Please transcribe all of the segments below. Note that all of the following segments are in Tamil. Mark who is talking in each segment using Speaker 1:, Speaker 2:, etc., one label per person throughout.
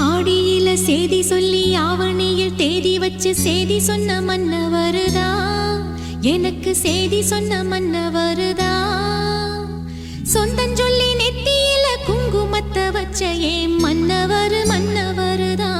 Speaker 1: ஆடியில சேதி சொல்லி ஆவணியில் தேதி வச்சு சேதி சொன்ன மன்னவருதா, எனக்கு சேதி சொன்ன மன்னவருதா. சொந்தஞ்சொல்லி நெத்தியில குங்குமத்தை வச்ச ஏன் மன்னவரு மன்னவருதா.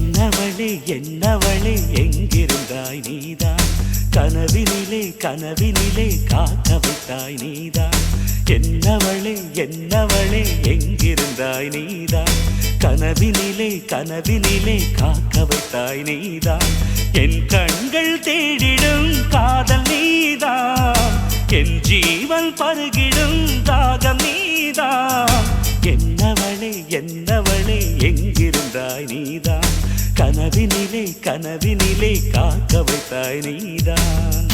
Speaker 2: என்னவளே என்னவளே எங்கிருந்தாய் நீதான், கனவினிலே கனவினிலே காக்க வைத்தாய் நீதான். என்னவளே என்னவளே எங்கிருந்தாய் நீதான், கனவினிலே கனவினிலே காக்க வைத்தாய் நீதான். என் கண்கள் தேடிடும் காதல் நீதான், என் ஜீவன் பருகிடும் தாகம் நீதான். என்னவளே என்னவளே எங்கிருந்தாய் நீதான், கனவினிலே கனவினிலே காக்க வைத்தாய் நீதான்.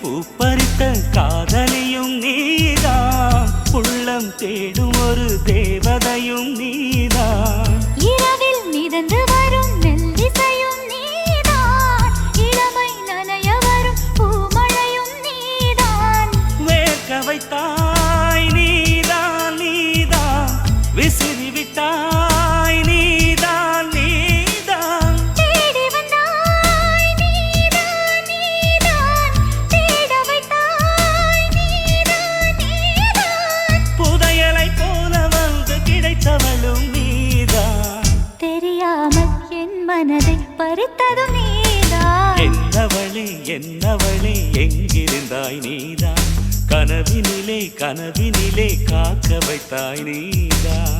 Speaker 2: பூப்பறித்த காதலியும் நீதான், உள்ளம் தேடும் ஒரு தேவதையும் நீதான்.
Speaker 1: இரவில் மிதந்து வரும் மெல்லிசையும் நீதான், இளமை நனைய வரும் பூமழையும் நீதான்.
Speaker 2: வேர்க்க வைத்தாய் நீதான் நீதான், விசிறி விட்டாய் நீதான் நீதான்.
Speaker 1: தேடி வந்தாய் நீதான் நீதான், தேட வைத்தாய் நீதான் நீதான்.
Speaker 2: புதையலை போல வந்து கிடைத்தவளும் நீதான்,
Speaker 1: தெரியாமல் என் மனதை பறித்ததும் நீதான்.
Speaker 2: என்னவளே என்னவளே எங்கிருந்தாய் நீதான், கனவினிலே கனவினிலே காக்க வைத்தாய் நீதான்.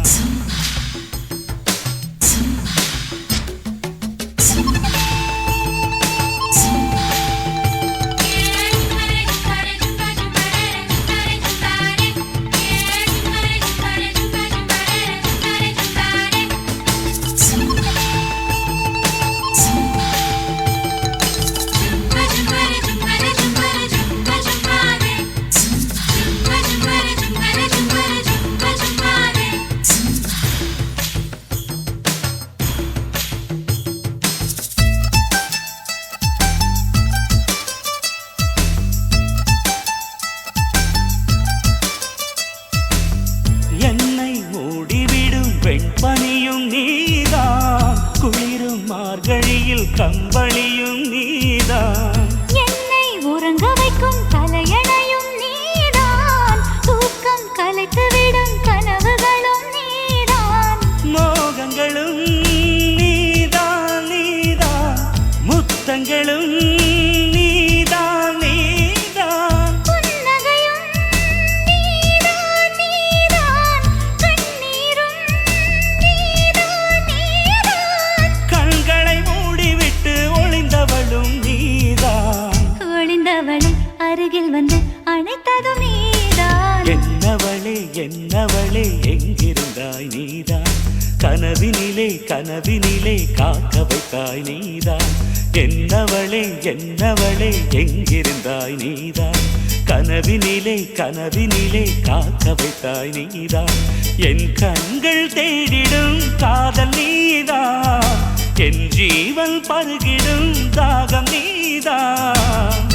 Speaker 2: வெண்பனியும் நீதான், குளிரும் மார்கழியில் கம்பளியும் நீதான்.
Speaker 1: என்னை உறங்க வைக்கும் தலையணையும் நீதான், தூக்கம் கலைத்துவிடும் கனவுகளும் நீதான்.
Speaker 2: மோகங்களும் நீதான் நீதான், முத்தங்களும் நீதான் நீதான்.
Speaker 1: புன்னகையும் நீதான் நீதான், கண்ணீரும் நீதான் நீதான்.
Speaker 2: கண்களை மூடிவிட்டு ஒளிந்தவளும் நீதான்,
Speaker 1: ஒளிந்தவளை அருகில் வந்து அணைத்ததும் நீதான்.
Speaker 2: என்னவளே என்னவளே எங்கிருந்தாய் நீதான், கனவினிலே கனவினிலே காக்க வைத்தாய் நீதான். என்னவளே என்னவளே எங்கிருந்தாய் நீதான், கனவினிலே கனவினிலே காக்க வைத்தாய் நீதான். என் கண்கள் தேடிடும் காதல் நீதான், என் ஜீவன் பருகிடும் தாகம் நீதான்.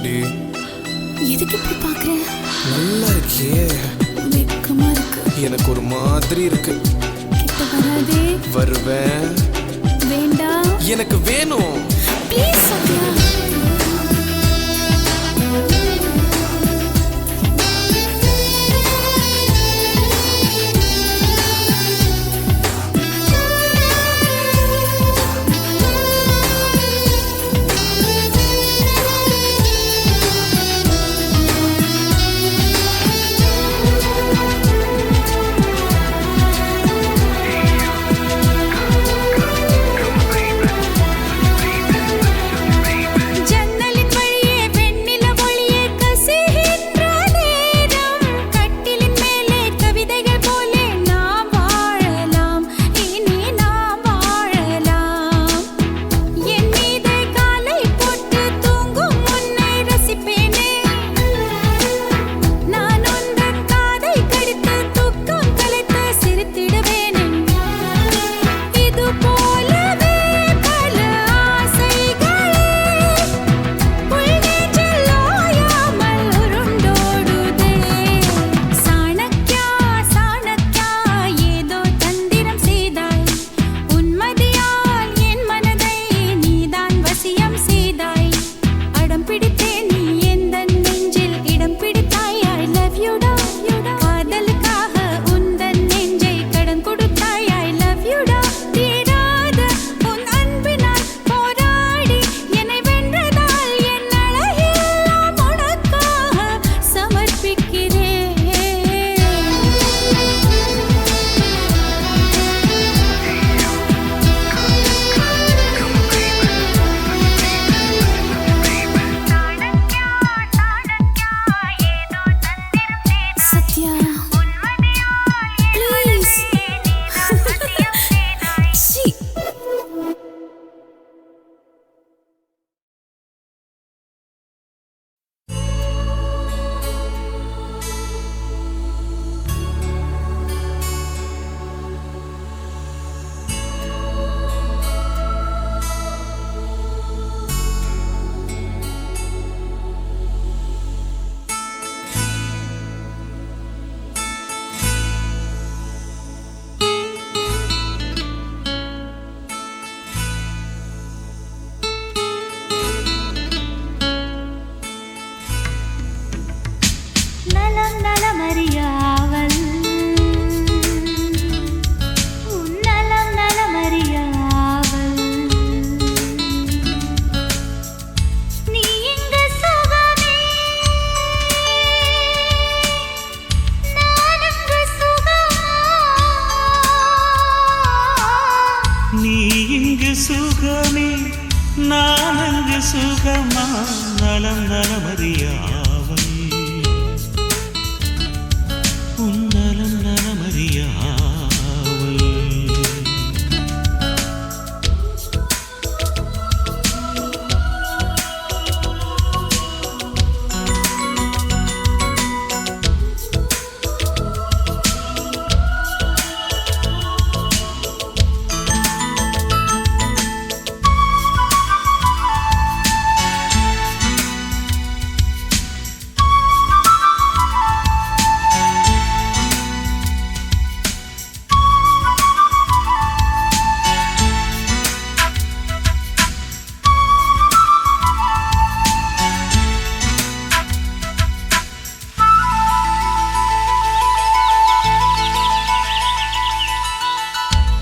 Speaker 3: இருக்கேன்டி.
Speaker 4: எதுக்கு இப்படி பாக்குற?
Speaker 3: நல்லா இருக்கியே.
Speaker 4: வெக்கமா இருக்கு.
Speaker 3: எனக்கு ஒரு மாதிரி இருக்கு.
Speaker 4: கிட்ட வராதே.
Speaker 3: வருவேன்.
Speaker 4: வேண்டாம்.
Speaker 3: எனக்கு வேணும்.
Speaker 4: ப்ளீஸ் சத்யா.
Speaker 2: சுகமே நானங்கு சுகமா நலம் நலமறியாவல் உன் நலம் நலமறியாவல்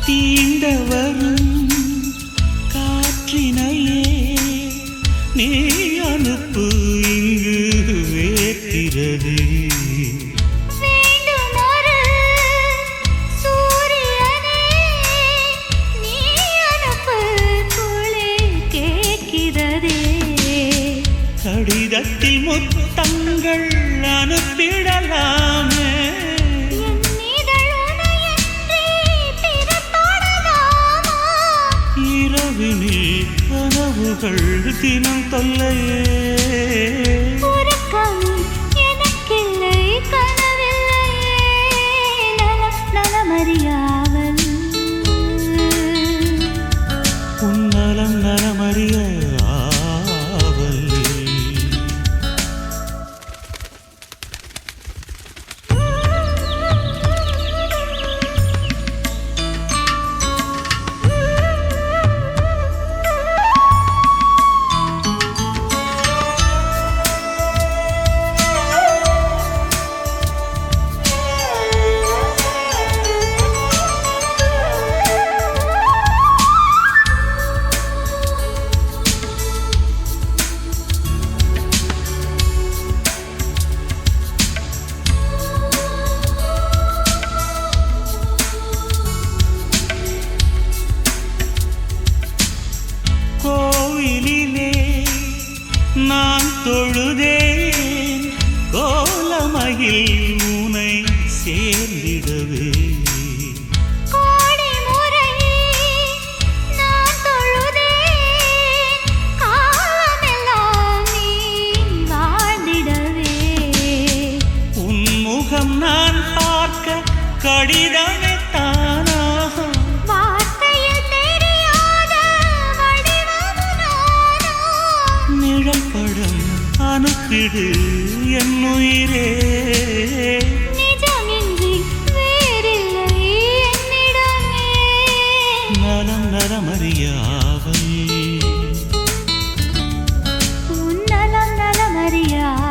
Speaker 2: தீண்டவரும் காற்றினையே நீ அனுப்பு இங்கு வேற்கிறது கடிதத்தில் முத்தங்கள் அனுப்பிடலாமே இரவினில் கனவுகள் தினம் தொல்லையே
Speaker 1: எனக்கில்லை கனவில்லையே நலமறியாவல்
Speaker 2: உன் நலம் நலமறிய ஆவல் தொழுதேன் கோலமயில் உனை சேர்ந்திடவே.
Speaker 1: கோடி முறை நான் தொழுதேன் காலமெல்லாம் நீ வாழ்ந்திடவே.
Speaker 2: உன் முகம் நான் பார்க்க கடிதமே தானாக
Speaker 1: வார்த்தையில் தெரியாத வடிவம் நானா.
Speaker 2: நிழல் படம் அனுப்பிடு என் உயிரே.
Speaker 1: நிஜமின்றி வேறில்லை என்னிடமே.
Speaker 2: நலம் நலமறியாவல்
Speaker 1: உன் நலம் நலமறியாவல்.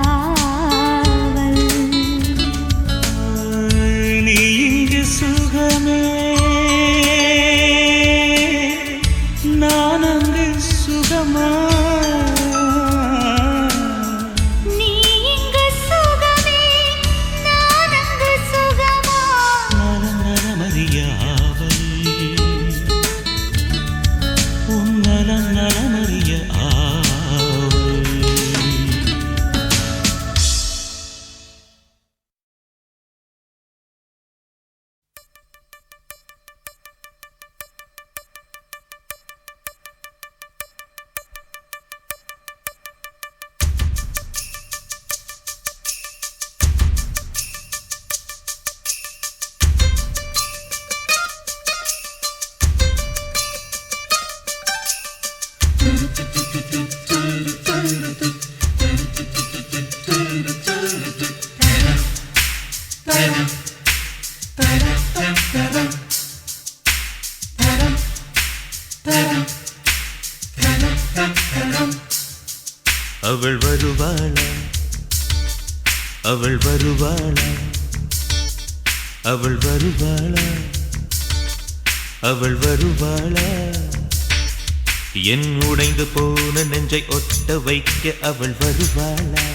Speaker 2: நீ இங்கு சுகமே நான் அங்கு சுகமா.
Speaker 1: நீ இங்கு சுகமே நான் அங்கு சுகமா.
Speaker 2: நலம் நலமறியாவல் உன் நலம் நலமறிய ஆவல். அவள் வருவாளா அவள் வருவாளா அவள் வருவாளா அவள் வருவாளா. என் உடைந்து போன நெஞ்சை ஒட்ட வைக்க அவள் வருவாளா.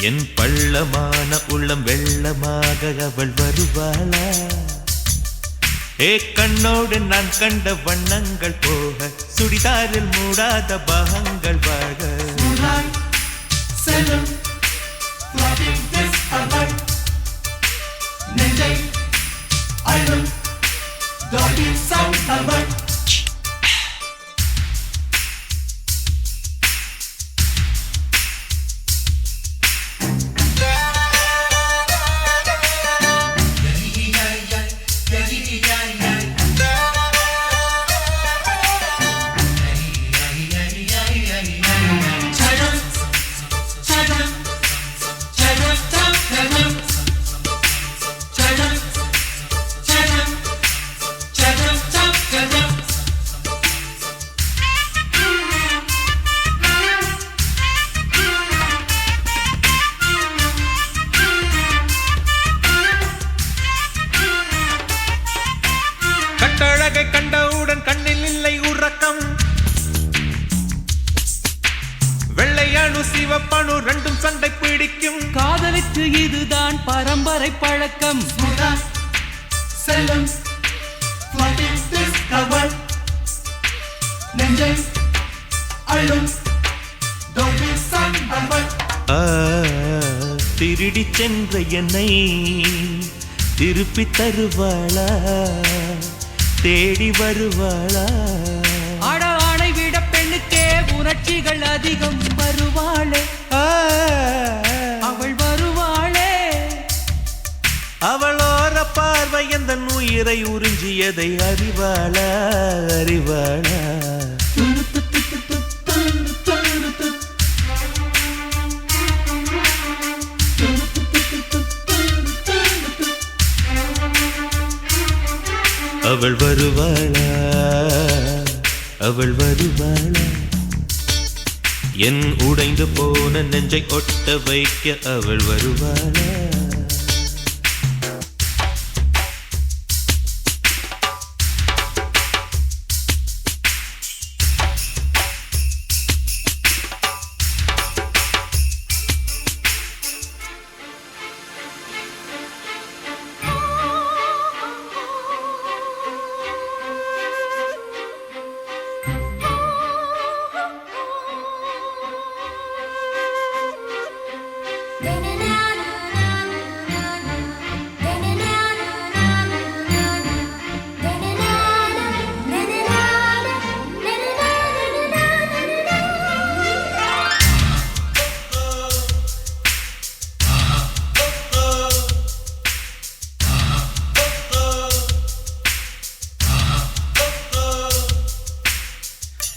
Speaker 2: என் பள்ளமான உள்ளம் வெள்ளமாக அவள் வருவாளா. ஏ கண்ணோடு நான் கண்ட வண்ணங்கள் போக சுடிதாரில் மூடாத பாகங்கள் வாழ. கட்டழகை கண்டவுடன் கண்ணில் இல்லை உறக்கம். வெள்ளையணு சிவப்பணு ரெண்டும் சண்டை பிடிக்கும்.
Speaker 5: காதலுக்கு இதுதான் பரம்பரை பழக்கம்.
Speaker 2: திருடி சென்ற என்னை திருப்பி தருவாளா தேடி வருவாளா.
Speaker 5: ஆட ஆணை விட பெண்ணுக்கே உணர்ச்சிகள் அதிகம். வருவாளே அவள் வருவாளே.
Speaker 2: அவளோர பார்வை எந்த உயிரை உறிஞ்சியதை அறிவாளா அறிவாளா. அவள் வருவாளா அவள் வருவாளா. என் உடைந்து போன நெஞ்சை ஒட்ட வைக்க அவள் வருவாளா.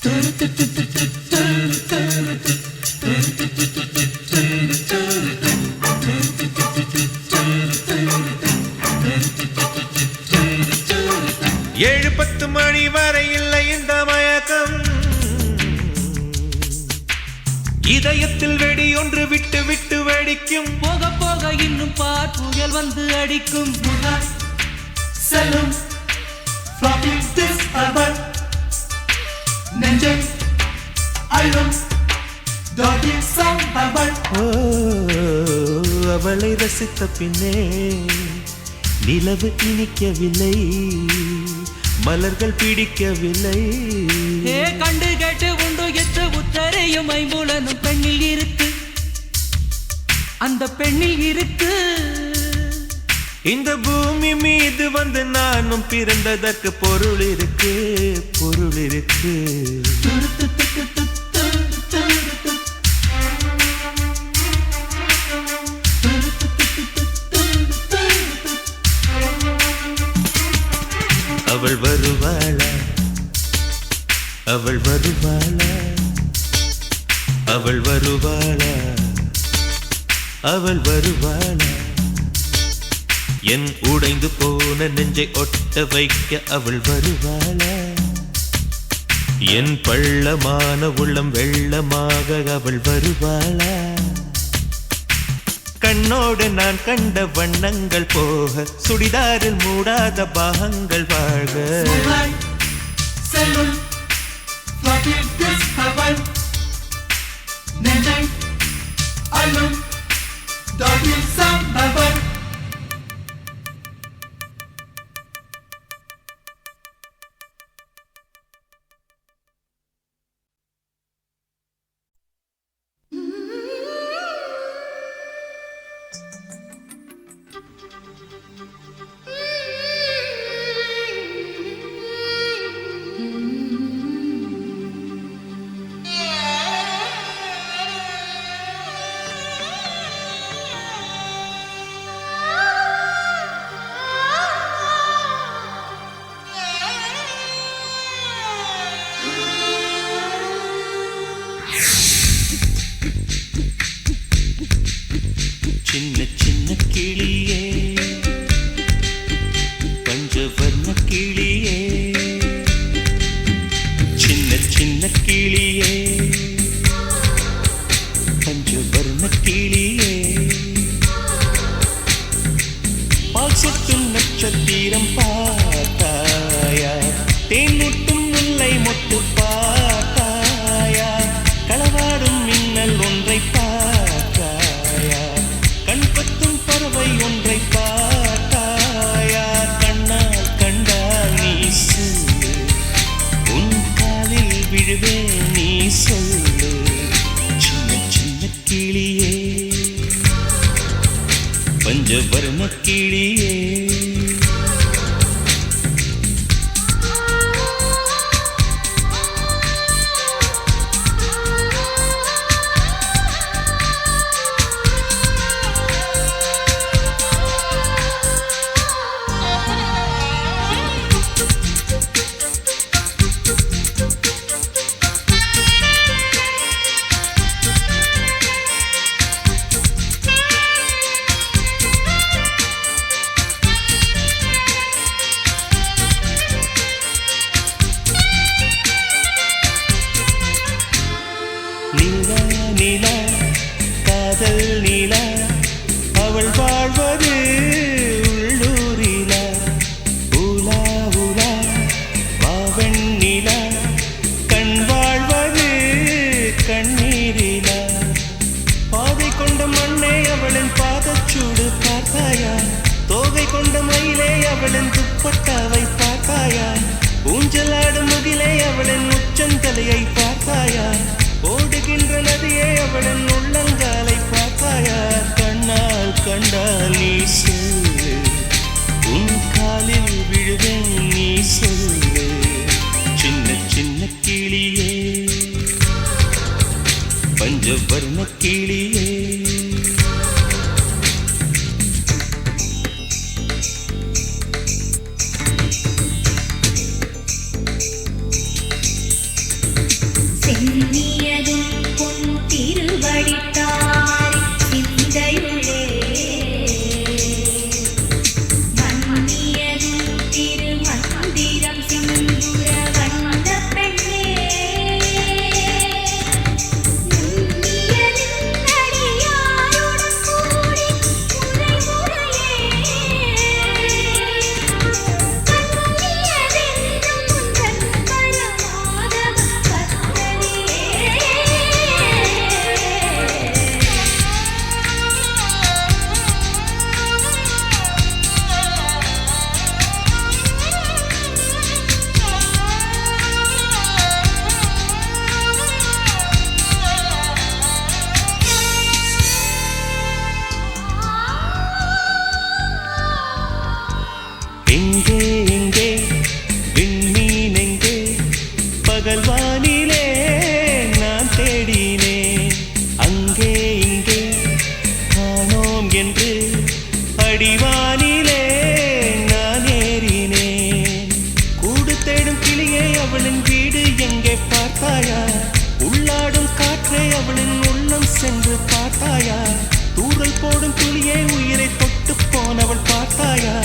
Speaker 2: ஏழு பத்து மணி வரை இல்லை இந்த மயக்கம், இதயத்தில் வெடி ஒன்று விட்டு விட்டு வெடிக்கும்.
Speaker 5: போக போக இன்னும் பார் புயல் வந்து அடிக்கும். செல்லும் நெஞ்சை அழும்
Speaker 2: அவளை ரசித்த பின்னே நிலவு இனிக்கவில்லை, மலர்கள் பிடிக்கவில்லை.
Speaker 5: கண்டு கேட்டு உண்டு எற்று உத்தரையும் ஐம்புலனும் பெண்ணில் இருக்கு, அந்த பெண்ணில் இருக்கு.
Speaker 2: இந்த பூமி மீது வந்து நானும் பிறந்ததற்கு பொருள் இருக்கு, பொருள் இருக்கு. அவள் வருவாளா, அவள் வருவாளா, அவள் வருவாளா, அவள் வருவாளா. என் உடைந்து போன நெஞ்சை ஒட்ட வைக்க அவள் வருவாளா, என் பள்ளமான உள்ளம் வெள்ளமாக அவள் வருவாளா. கண்ணோடு நான் கண்ட வண்ணங்கள் போக, சுடிதாரில் மூடாத பாகங்கள் வாழ்க. சின்ன சின்ன கிளியே, பஞ்சவர்ண கிளியே, சின்ன சின்ன கிளியே, பஞ்சவர்ண கிளியே. பால் சொட்டும் நட்சத்திரம் பார்த்தாயா, தேன் முட்டும் முல்லை மொட்டு பார்த்தாயா, களவாடும் மின்னல் ஒன்றை பார்த்தாயா, கண் கொத்தும் பறவை ஒன்றை பார்த்தாயா. கண்ணால் கண்டால் நீ சொல்லு, உன் காலில் விழுவேன் நீ சொல்லு. சின்ன சின்ன கிளியே, பஞ்சவர்ண கிளியே. நீலா நீலா காதல் நீலா, அவள் வாழ்வது உள்ளூரிலா. ஊலா ஊலா வாவன் நீலா, கண் வாழ்வது கண்ணீரிலா. பாதை கொண்ட மண்ணே அவளின் பாதச்சூடு பார்த்தாயா, தோகை கொண்ட மயிலே அவளின் துப்பட்டாவை பார்த்தாயா, ஊஞ்சலாடும் முகிலே அவளின் உச்சந்தலையை பார்த்தாயா, ஓடுகின்ற நதியே அவளின் உள்ளங்காலை பார்த்தாயா. கண்ணால் கண்டால் நீ சொல்லு, உன் காலில் விழுவேன் நீ சொல்லு. சின்ன சின்ன கிளியே, பஞ்சவர்ண கிளியே.
Speaker 1: படித்தாரி சிந்தையுள்ளே மன்னியது திருமந்திரம் சிந்துர வந்த பெண்ணே நுண்ணியதின் அடியாருடன் கூடி முறை முறையே கண்ணியதென்றும் உந்தன் பரமாதவ கத்தரியே
Speaker 2: எங்கே எங்கே விண்மீன் எங்கே பகல் வானிலே நான் தேடினேன் அங்கே இங்கே காணோம் என்று அடிவானிலே நான் ஏறினேன் கூடு தேடும் கிளியே அவளின் வீடு எங்கே பார்த்தாயா உள்ளாடும் காற்றே அவளின் உள்ளம் சென்று பார்த்தாயா தூறல் போடும் துளியே உயிரை தொட்டு போனவள் பார்த்தாயா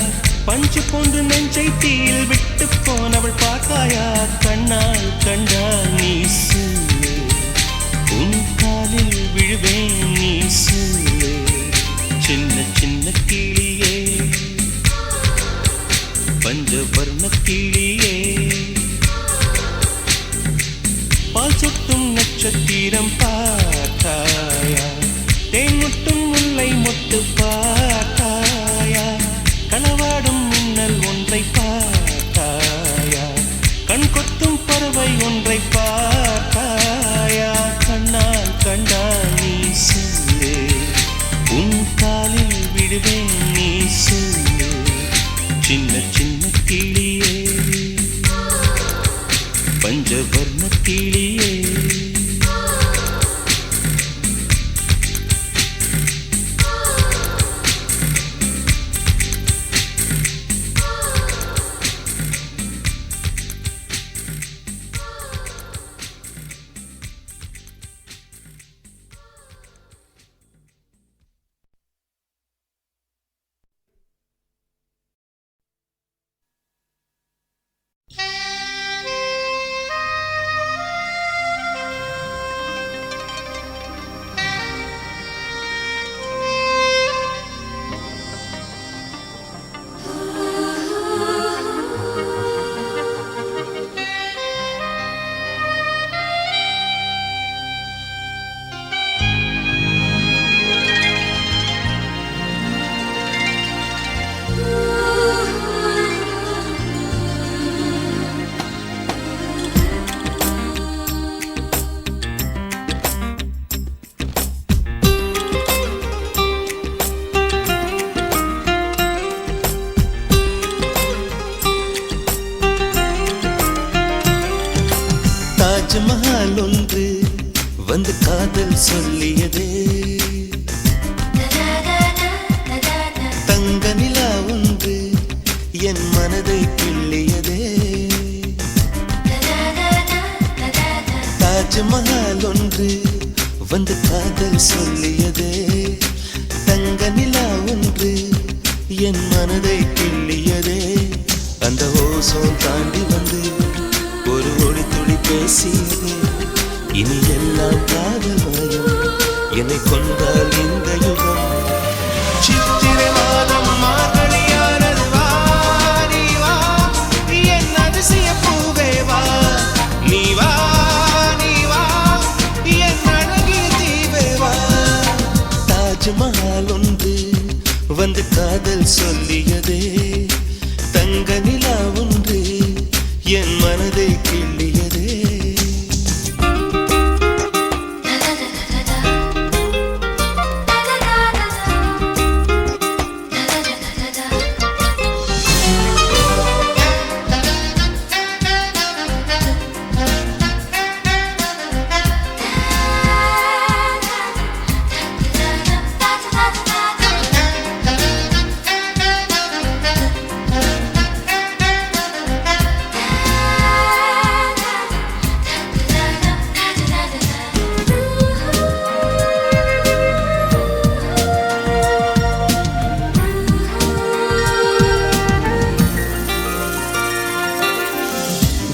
Speaker 2: பஞ்சு போன்று நெஞ்சை தீயில் விட்டு போனவள் பார்த்தாயா கண்ணால் கண்டால் நீ சொல்லு உன் காலில் விழுவேன் நீ சொல்லு சின்ன சின்ன கிளியே பஞ்சவர்ண கிளியே பால் சுட்டும் நட்சத்திரம் பார்த்தாயா தேன் முட்டும் முல்லை மொட்டு பார்த்தாயா களவாடும் மின்னல் ஒன்றை பார்த்தாயா கண் கொத்தும் பறவை ஒன்றை பார்த்தாயா கண்ணால் கண்டால் நீ சொல்லு உன் காலில் விடுவேன் நீ சொல்லு சின்ன சின்ன கிளியே பஞ்சவர்ண கிளியே தாஜ்மஹால் ஒன்று வந்து காதல் சொல்லியதே தங்க நிலா ஒன்று என் மனதை கிள்ளியதே தாஜ்மஹால் ஒன்று வந்து காதல் சொல்லியதே தங்க நிலா ஒன்று என் மனதை கிள்ளியதே அந்த ஓசோன் தாண்டி வந்து ஒரு ஒளி துளி பேசியதே இனி எல்லாம் காதல் மாயம் என்னை கொண்டால் இந்த யுகம் சித்திரை மாதம் மார்கழியானது வா நீ வா என் அதிசய பூவே வா நீ வா நீ வா என் அழகிய தீவே வா தாஜ்மஹால் ஒன்று வந்து காதல் சொல்லியதே தங்க நிலா ஒன்று என் மனதை கிள்ளியதே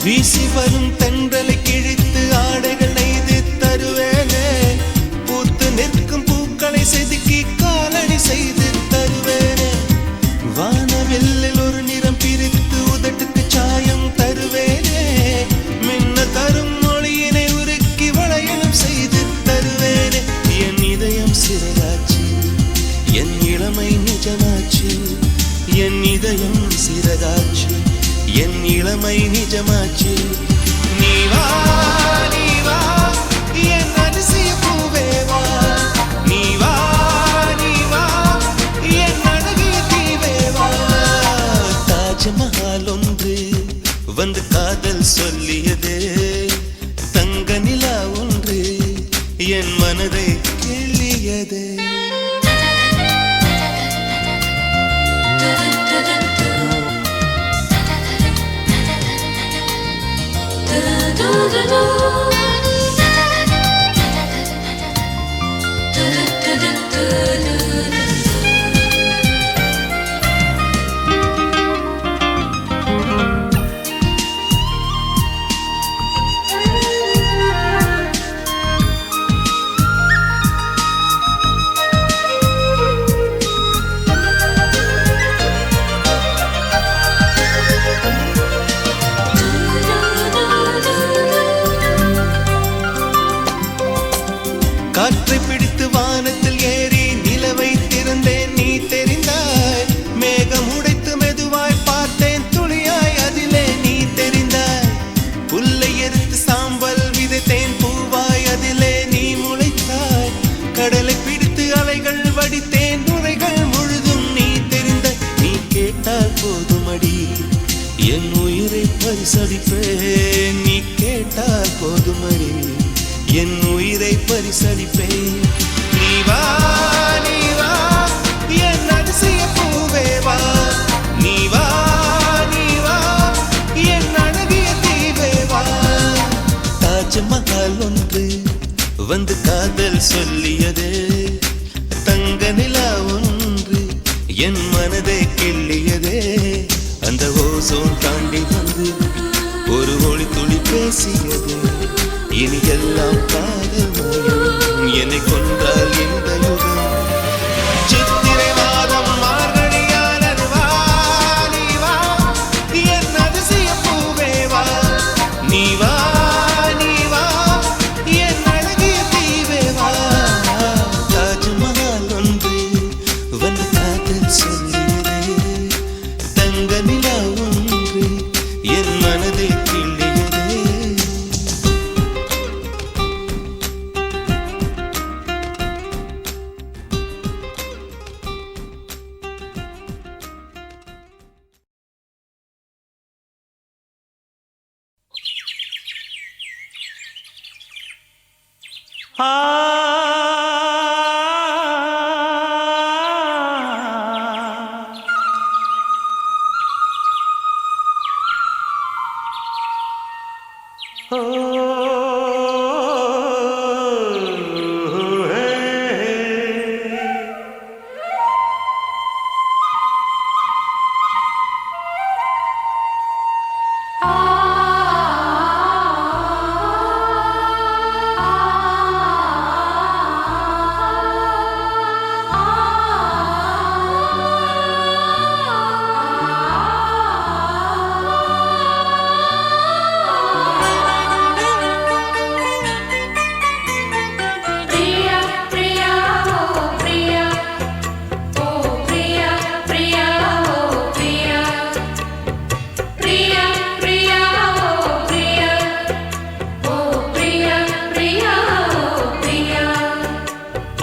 Speaker 2: வீசி வரும் தென்றலை கிழித்து ஆடைகள் நெய்து தருவேனே பூத்து நிற்கும் பூக்களை செதுக்கி காலடி செய்து தருவேனே வானவெல்லில் ஒரு நிறம் பிரித்து உதட்டுக்கு சாயம் தருவேனே மின்ன தரும் மொழியினை உருக்கி வளையலும் செய்து தருவேனே என் இதயம் சிறகாச்சு என் இளமை நிஜமாச்சு என் இதயம் சிறகாச்சு என் இளமை நிஜமாச்சு நீ வா நீ வா என் அதிசய பூவே வா நீ வா நீ வா என் அழகிய தீவே வா தாஜ்மஹால் ஒன்று வந்து காதல் சொல்லியது தங்க நிலா ஒன்று என் மனதை கிள்ளியது காற்றை பிடித்து வானத்தில் ஏறி நிலவை திறந்தேன் நீ தெரிந்தாய் மேகம் உடைத்து மெதுவாய் பார்த்தேன் துளியாய் அதிலே நீ தெரிந்தாய் புல்லை எரித்து சாம்பல் விதைத்தேன் பூவாய் அதிலே நீ முளைத்தாய் கடலை பிடித்து அலைகள் வடித்தேன் நுரைகள் முழுதும் நீ தெரிந்தாய் நீ கேட்டால் போதுமடி என் உயிரை பரிசளிப்பேன் நீ கேட்டால் போதுமடி என் உயிரை பரிசளிப்பேன் நீ வா நீ வா என் அதிசய பூவே வா நீ வா நீ வா என் அழகிய தீவே வா தாஜ்மஹால் ஒன்று வந்து காதல் சொல்லியது தங்க நிலா ஒன்று என் மனதை கிள்ளியதே அந்த ஓசோன் தாண்டி வந்து ஒரு ஒளி துளி பேசியது இனி எல்லாம் காதல் மயம் என்னை கொன்றால் இந்த யுகம் சித்திரை மாதம் மார்கழியானது வா நீ வா என் அதிசய பூவே வா நீ வா நீ வா என் அழகிய தீவே வா தாஜ்மஹால் ஒன்று வந்து காதல் சொல்லியதே தங்க நிலா ஒன்று என் மனதை கிள்ளியதே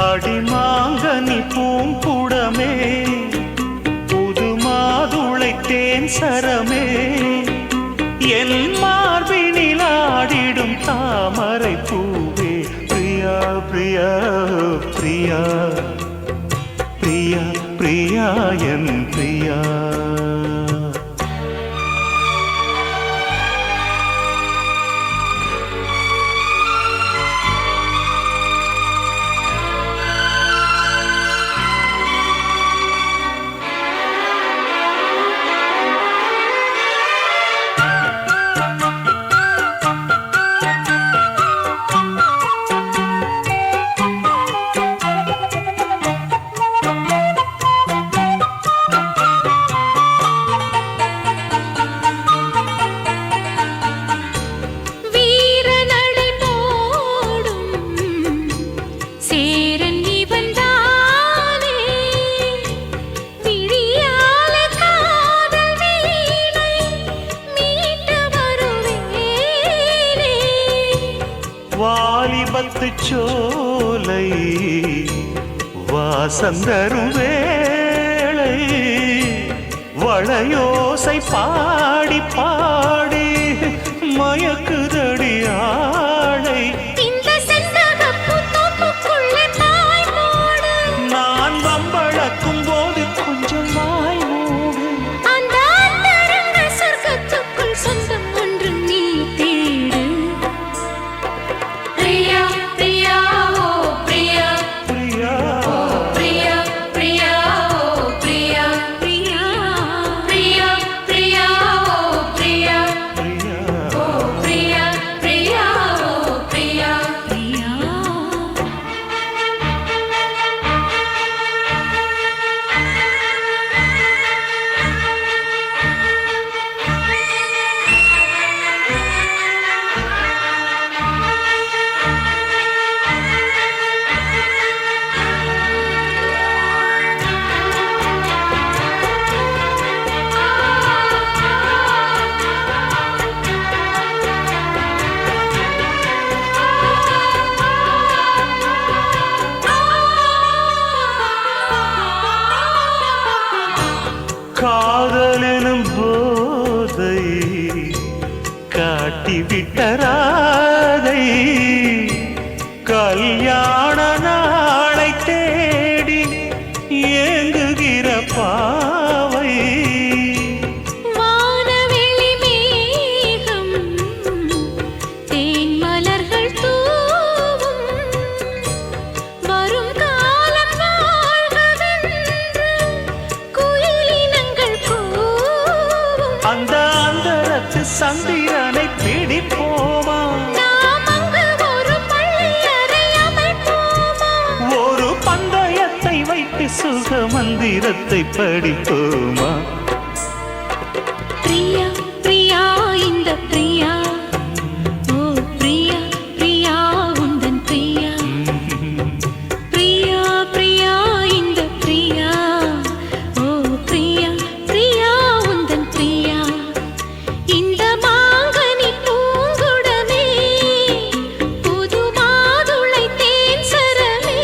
Speaker 5: அடிமாங்கனி பூம்புடமே புது மாதுளைத்தேன் சரமே என் மார்பினில் ஆடிடும் தாமரை பூவே பிரியா பிரியா பிரியா பிரியா பிரியா என் பிரியா
Speaker 2: வாலிபத்து சோலை வாசந்தரும் வேளை வளையோசை பாடி பாடி மயக்குதடி ஆளை
Speaker 1: இந்த செண்பகப்பூ தோப்புக்குள்ளே தாய் போடு
Speaker 2: நான் வம்பளக்கும் போது கொஞ்சம் வாய் மூடு
Speaker 1: அந்த அந்தரங்க சொர்க்கத்துக்குள் சொந்தம் ஒன்று நீ தேடு பிரியா பிரியா ஓ பிரியா
Speaker 2: பிரியா
Speaker 1: பிரியா பிரியா ஓ பிரியா பிரியா பிரியா பிரியா ஓ பிரியா
Speaker 2: பிரியா
Speaker 1: ஓ பிரியா பிரியா ஓ பிரியா பிரியா
Speaker 2: காதலெனும் போதை காட்டிவிட்ட ராதை கல்யாண நாளை தேடி ஏங்குகிற பாவை
Speaker 1: வானவெளி மேகம் தேன் மலர்கள் தூவும் வரும் காலம் வாழ்கவென்று குயிலினங்கள் கூவும்
Speaker 2: அந்த அந்தரத்து சந்திரனை பிடிப்போமா
Speaker 1: நாம் அங்கு ஒரு பள்ளியறை அமைப்போமா
Speaker 2: ஒரு பந்தயத்தை வைத்து சுக மந்திரத்தை படிப்போமா
Speaker 1: பிரியா பிரியா இந்த பிரியா ஓ பிரியா பிரியா உந்தன் பிரியா பிரியா பிரியா இந்த பிரியா ஓ பிரியா பிரியா உந்தன் பிரியா இந்த மாங்கனி பூங்குடமே புது மாதுளை தேன் சரமே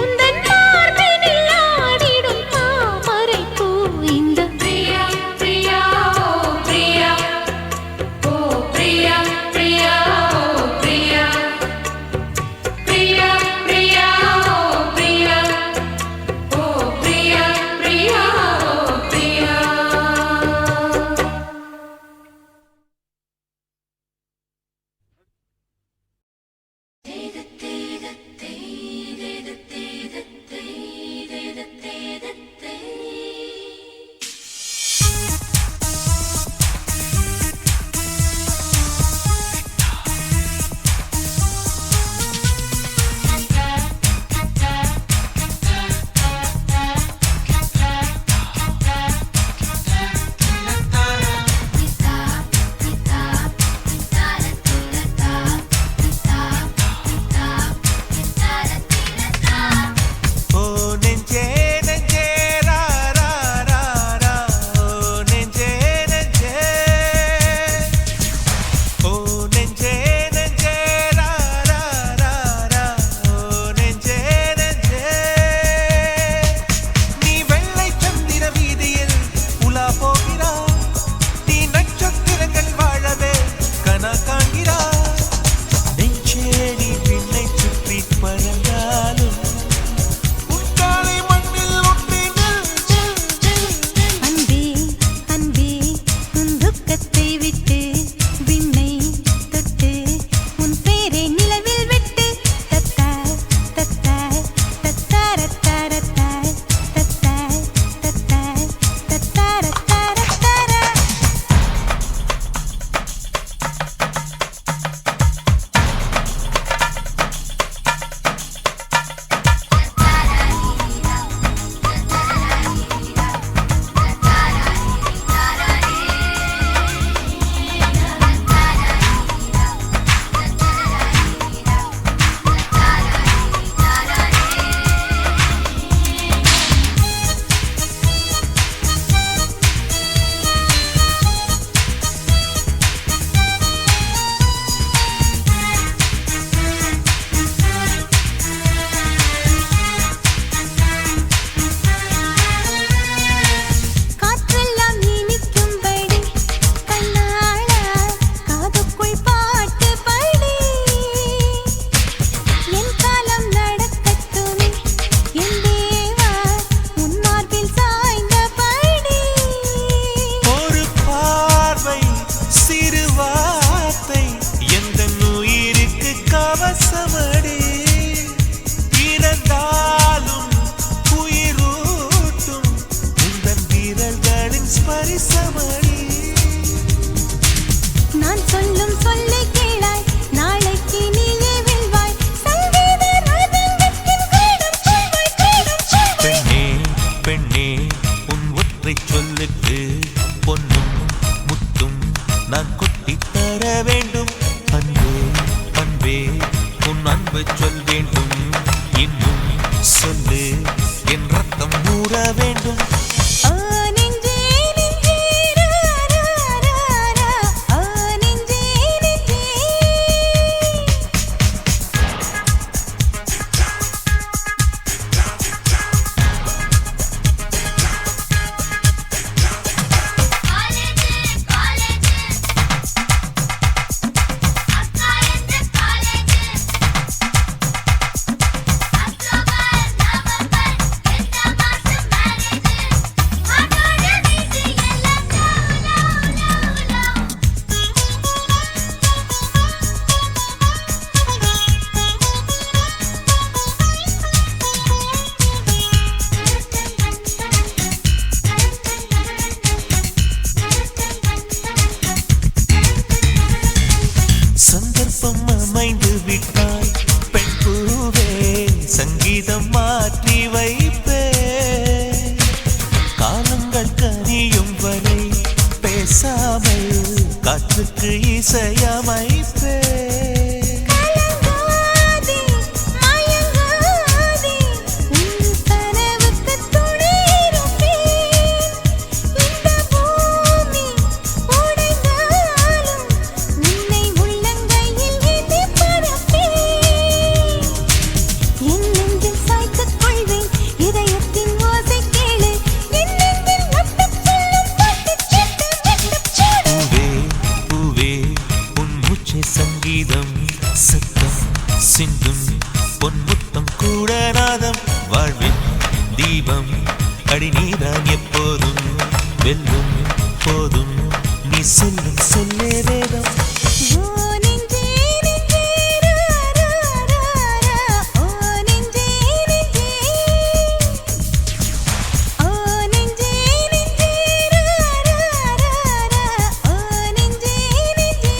Speaker 1: உந்தன் மார்பினில் ஆடிடும் தாமரை பூ இந்த பிரியா பிரியா ஓ பிரியா
Speaker 2: வர வேண்டும். அன்பே அன்பே உன் அன்பு சொல் வேண்டும். இன்னும் சொல்லு என் ரத்தம் ஊற வேண்டும்.
Speaker 4: ஓ நெஞ்சே நெஞ்சே ரா ரா ரா ரா ஓ நெஞ்சே நெஞ்சே
Speaker 2: சந்தர்ப்பம் அமைந்து விட்டாய் பெண் பூவே, சங்கீதம் மாற்றி வைப்பே. காலங்கள் கனியும் வரை பேசாமல் காற்றுக்கு இசையமைப்பே.
Speaker 4: கலங்காதே மயங்காதே உன் கனவுக்கு துணை இருப்பேன். இந்த பூமி உடைந்தாலும் உன்னை உள்ளங்கையில் ஏந்தி பறப்பேன். என் நெஞ்சில் சாய்த்துக் கொள்வேன், இதயத்தின் ஓசை கேளு. என் நெஞ்சில் நட்டுச் செல்லும் பாட்டுச் சீட்டு வெட்டுச் சூடு.
Speaker 2: பூவே பூவே உன் மூச்சை சங்கீதம், சத்தம் சிந்தும் பொன் முத்தம் கூட நாதம். வாழ்வின் தீபம் அடி நீதான் எப்போதும் வெல்லும் போதும் நீ சொல்லும் சொல்லே வேதம்.
Speaker 4: ஓ நெஞ்சே நெஞ்சே ரா ரா ரா ரா ஓ நெஞ்சே நெஞ்சே ஓ நெஞ்சே நெஞ்சே ரா ரா ரா ரா ஓ நெஞ்சே நெஞ்சே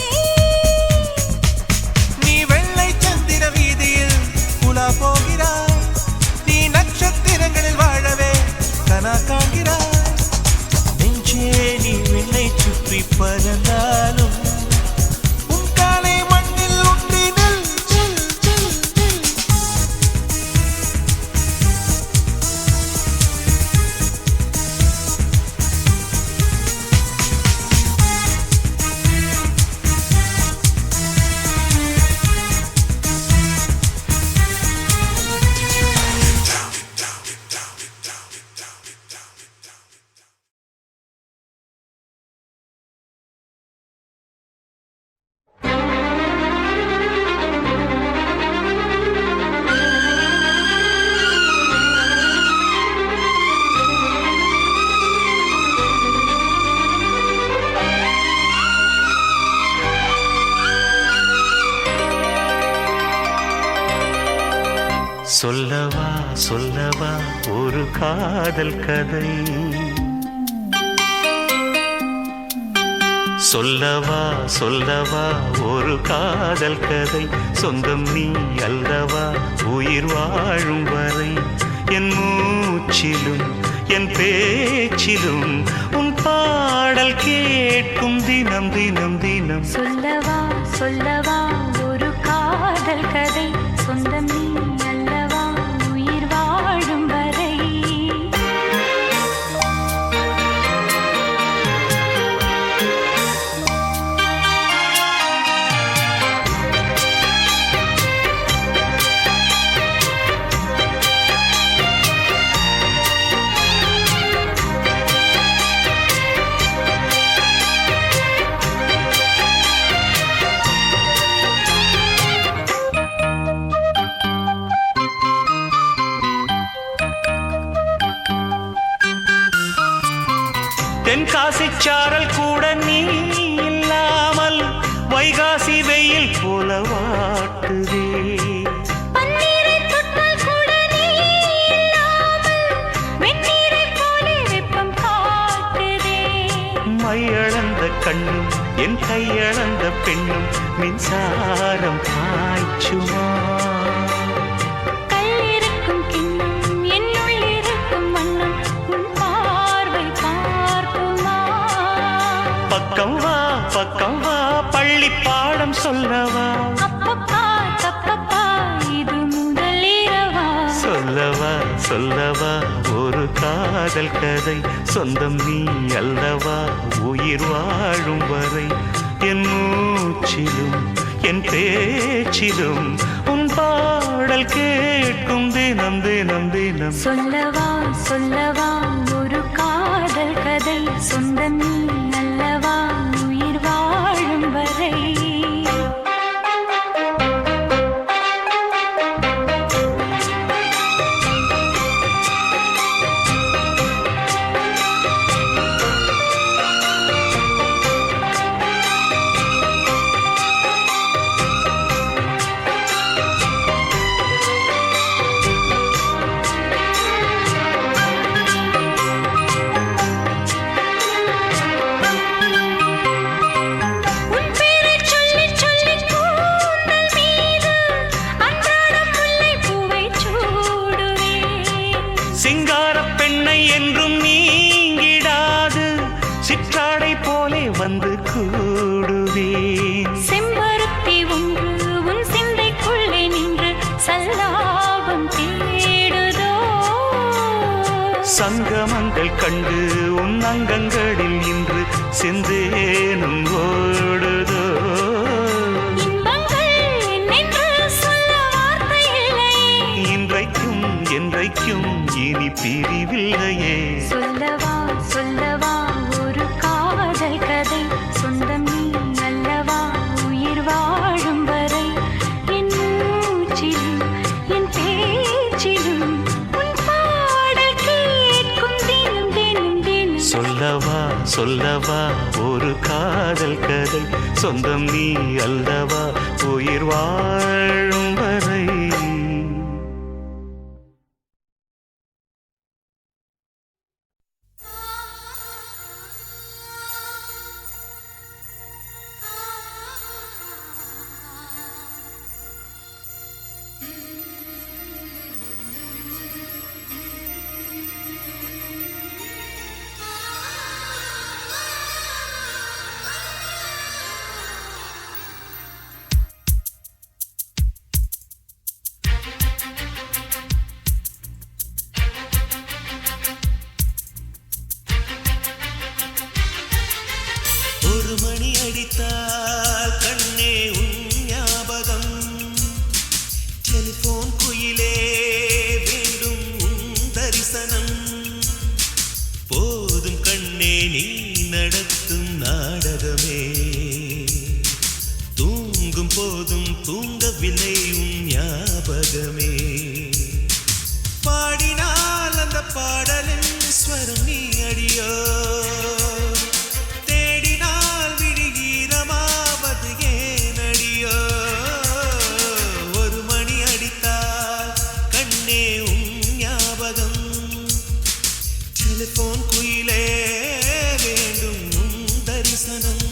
Speaker 2: நீ வெள்ளை சந்திர வீதியில் உலா போகிறாய். நீ நட்சத்திரங்களில் வாழவே கனா காண்கிறாய். நெஞ்சே நீ விண்ணை சுற்றி பறந்தாலும் உன் காலை மண்ணில் உண்டி நெல் செல் செல் செல். சொல்லவா சொல்லவா ஒரு காதல் கதை, சொல்லவா சொல்லவா ஒரு காதல் கதை. சொந்தம் நீ அல்லவா உயிர் வாழும் வரை. என் மூச்சிலும் என் பேச்சிலும் உன் பாடல் கேட்கும் தினம் தினம் தினம்.
Speaker 1: சொல்லவா சொல்லவா ஒரு காதல் கதை. சொந்தம் நீ அல்லவா உயிர் வாழும் வரை.
Speaker 2: தென்காசி சாரல் கூட நீ இல்லாமல் வைகாசி வெயில் போல வாட்டுதே.
Speaker 1: பன்னீரை தொட்டால் கூட நீ இல்லாமல் வெந்நீரை போல வெப்பம் காட்டுதே.
Speaker 2: மையளந்த கண்ணும் என் கையளந்த பெண்ணும் மின்சாரம் பாய்ச்சுமா.
Speaker 1: கல்லிருக்கும் கிண்ணம் என்னுள் இருக்கும் வண்ணம் உன் பார்வை பார்க்குமா.
Speaker 2: பக்கம் வா பள்ளி பள்ளி பாடம் சொல்லவா
Speaker 1: அப்பப்பா தப்பப்பா இது முதலிரவா
Speaker 2: சொல்லவா சொல்லவா ஒரு காதல் கதை சொந்தம் நீ அல்லவா உயிர் வாழும் வரை என் மூச்சிலும் என் பேச்சிலும் உன் பாடல் கேட்கும் தினம் தினம் தினம்
Speaker 1: சொல்லவா சொல்லவா ஒரு காதல் கதை சொந்தம் நீ அல்லவா உயிர் வாழும் வரை
Speaker 2: சிங்கார பெண்ணை என்றும் நீங்கிடாது சிற்றாடை போலே வந்து கூடுவேன்
Speaker 1: செம்பருத்தி ஒன்று உன் சிந்தைக்குள்ளே நின்று சல்லாபம் தேடுதோ
Speaker 2: சங்கமங்கள் கண்டு உன் அங்கங்களில் இன்று செந்தேனும் ஓடுதோ
Speaker 1: இன்பங்கள் என்னென்று சொல்ல வார்த்தை இல்லை
Speaker 2: இன்றைக்கும் என்றைக்கும் இனி பிரிவில்லையே
Speaker 1: சொல்லவா சொல்லவா ஒரு காதல் கதை சொந்தம் நீ அல்லவா உயிர் வாழும் வரை என் மூச்சிலும் என் பேச்சிலும் உன் பாடல் கேட்கும் தினம் தினம் தினம்
Speaker 2: சொல்லவா சொல்லவா ஒரு காதல் கதை சொந்தம் நீ அல்லவா உயிர் வாழும் வரை ஒரு மணி அடித்தால் கண்ணே உன் ஞாபகம் டெலிபோன் குயிலே வேண்டும் உன் தரிசனம் போதும் கண்ணே நீ நடத்தும் நாடகமே தூங்கும் போதும் தூங்கவில்லை உன் ஞாபகமே பாடினால் அந்த பாடலின் ஸ்வரம் நீ அடியோ டெலிபோன் குயிலே வேண்டும் உன் தரிசனம்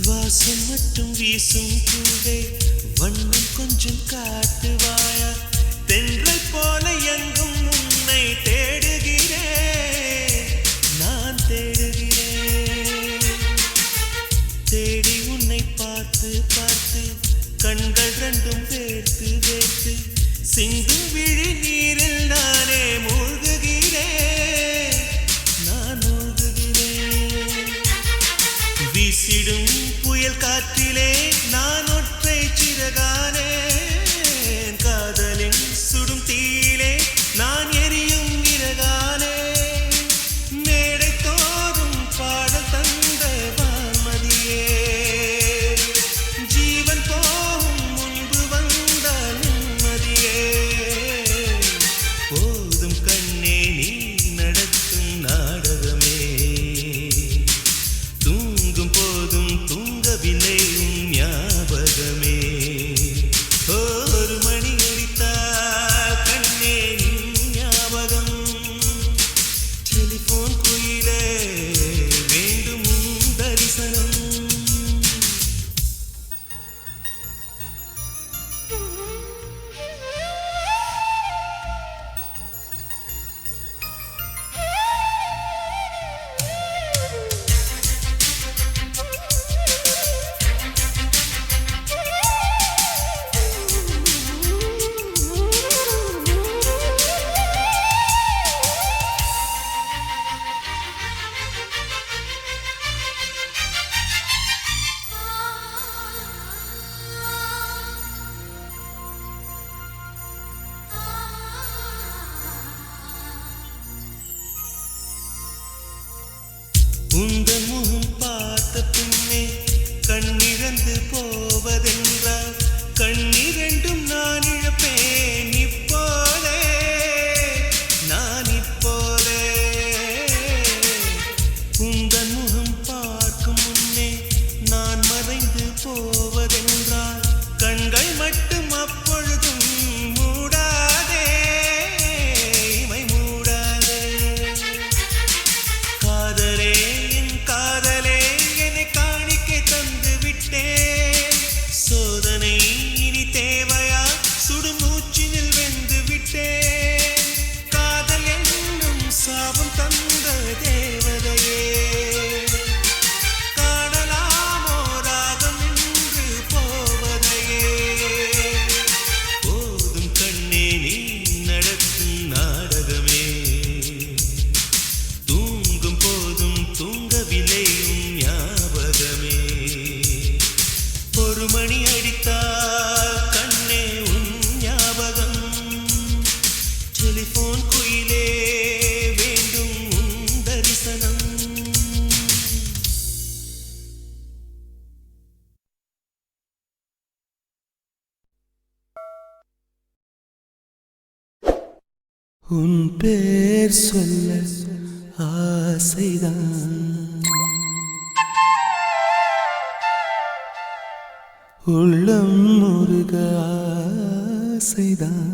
Speaker 2: வாசம் மட்டும் வீசும் பூவே வண்ணம் கொஞ்சம் காட்டுவாயா தென்றல் போல எங்கும் உன்னை தேடுகிறேன் நான் தேடுகிறேன் தேடி உன்னை பார்த்து பார்த்து கண்கள் ரெண்டும் வேர்த்து வேர்த்து சிந்தும் விழி நீரில் நானே மூழ்குகிறேன் நான் மூழ்குகிறேன் வீசிடும் புயல் காற்றிலே நான் ஒற்றை சிறகானேன் டெலிபோன் குயிலே வேண்டும் உன் தரிசனம். உந்தன் முகம் பார்த்த பின்னே கண்ணிழந்து போவதென்றால் கண்ணிரண்டும் நான் இழப்பேன் இப்போதே, நான் இப்போதே. உந்தன் முகம் பார்க்கும் முன்னே நான் மறைந்து போவதென்றால் கண்கள் மட்டும் அப்பொழுதும் மூடாதே, இமை மூடாதே. காதலே காதலே என்னை காணிக்கை தந்து விட்டேன். சோதனை இனி தேவையா, சுடும் மூச்சினில் வெந்து விட்டேன். காதல் என்னும் சாபம் தந்த தேவதையே, காணலாமோ ராகம் என்று போவதையே. போதும் கண்ணே நீ நடத்தும் நாடகமே, தூங்கும் போதும் தூங்கவில்லையும் ஞாபகமே. ஒரு மணி அடித்தால் கண்ணே உன் ஞாபகம். டெலிபோன் குயிலே வேண்டும் உன் தரிசனம். உன் பேர் சொல்ல ஆசைதான், உள்ளம் முருக ஆசைதான்.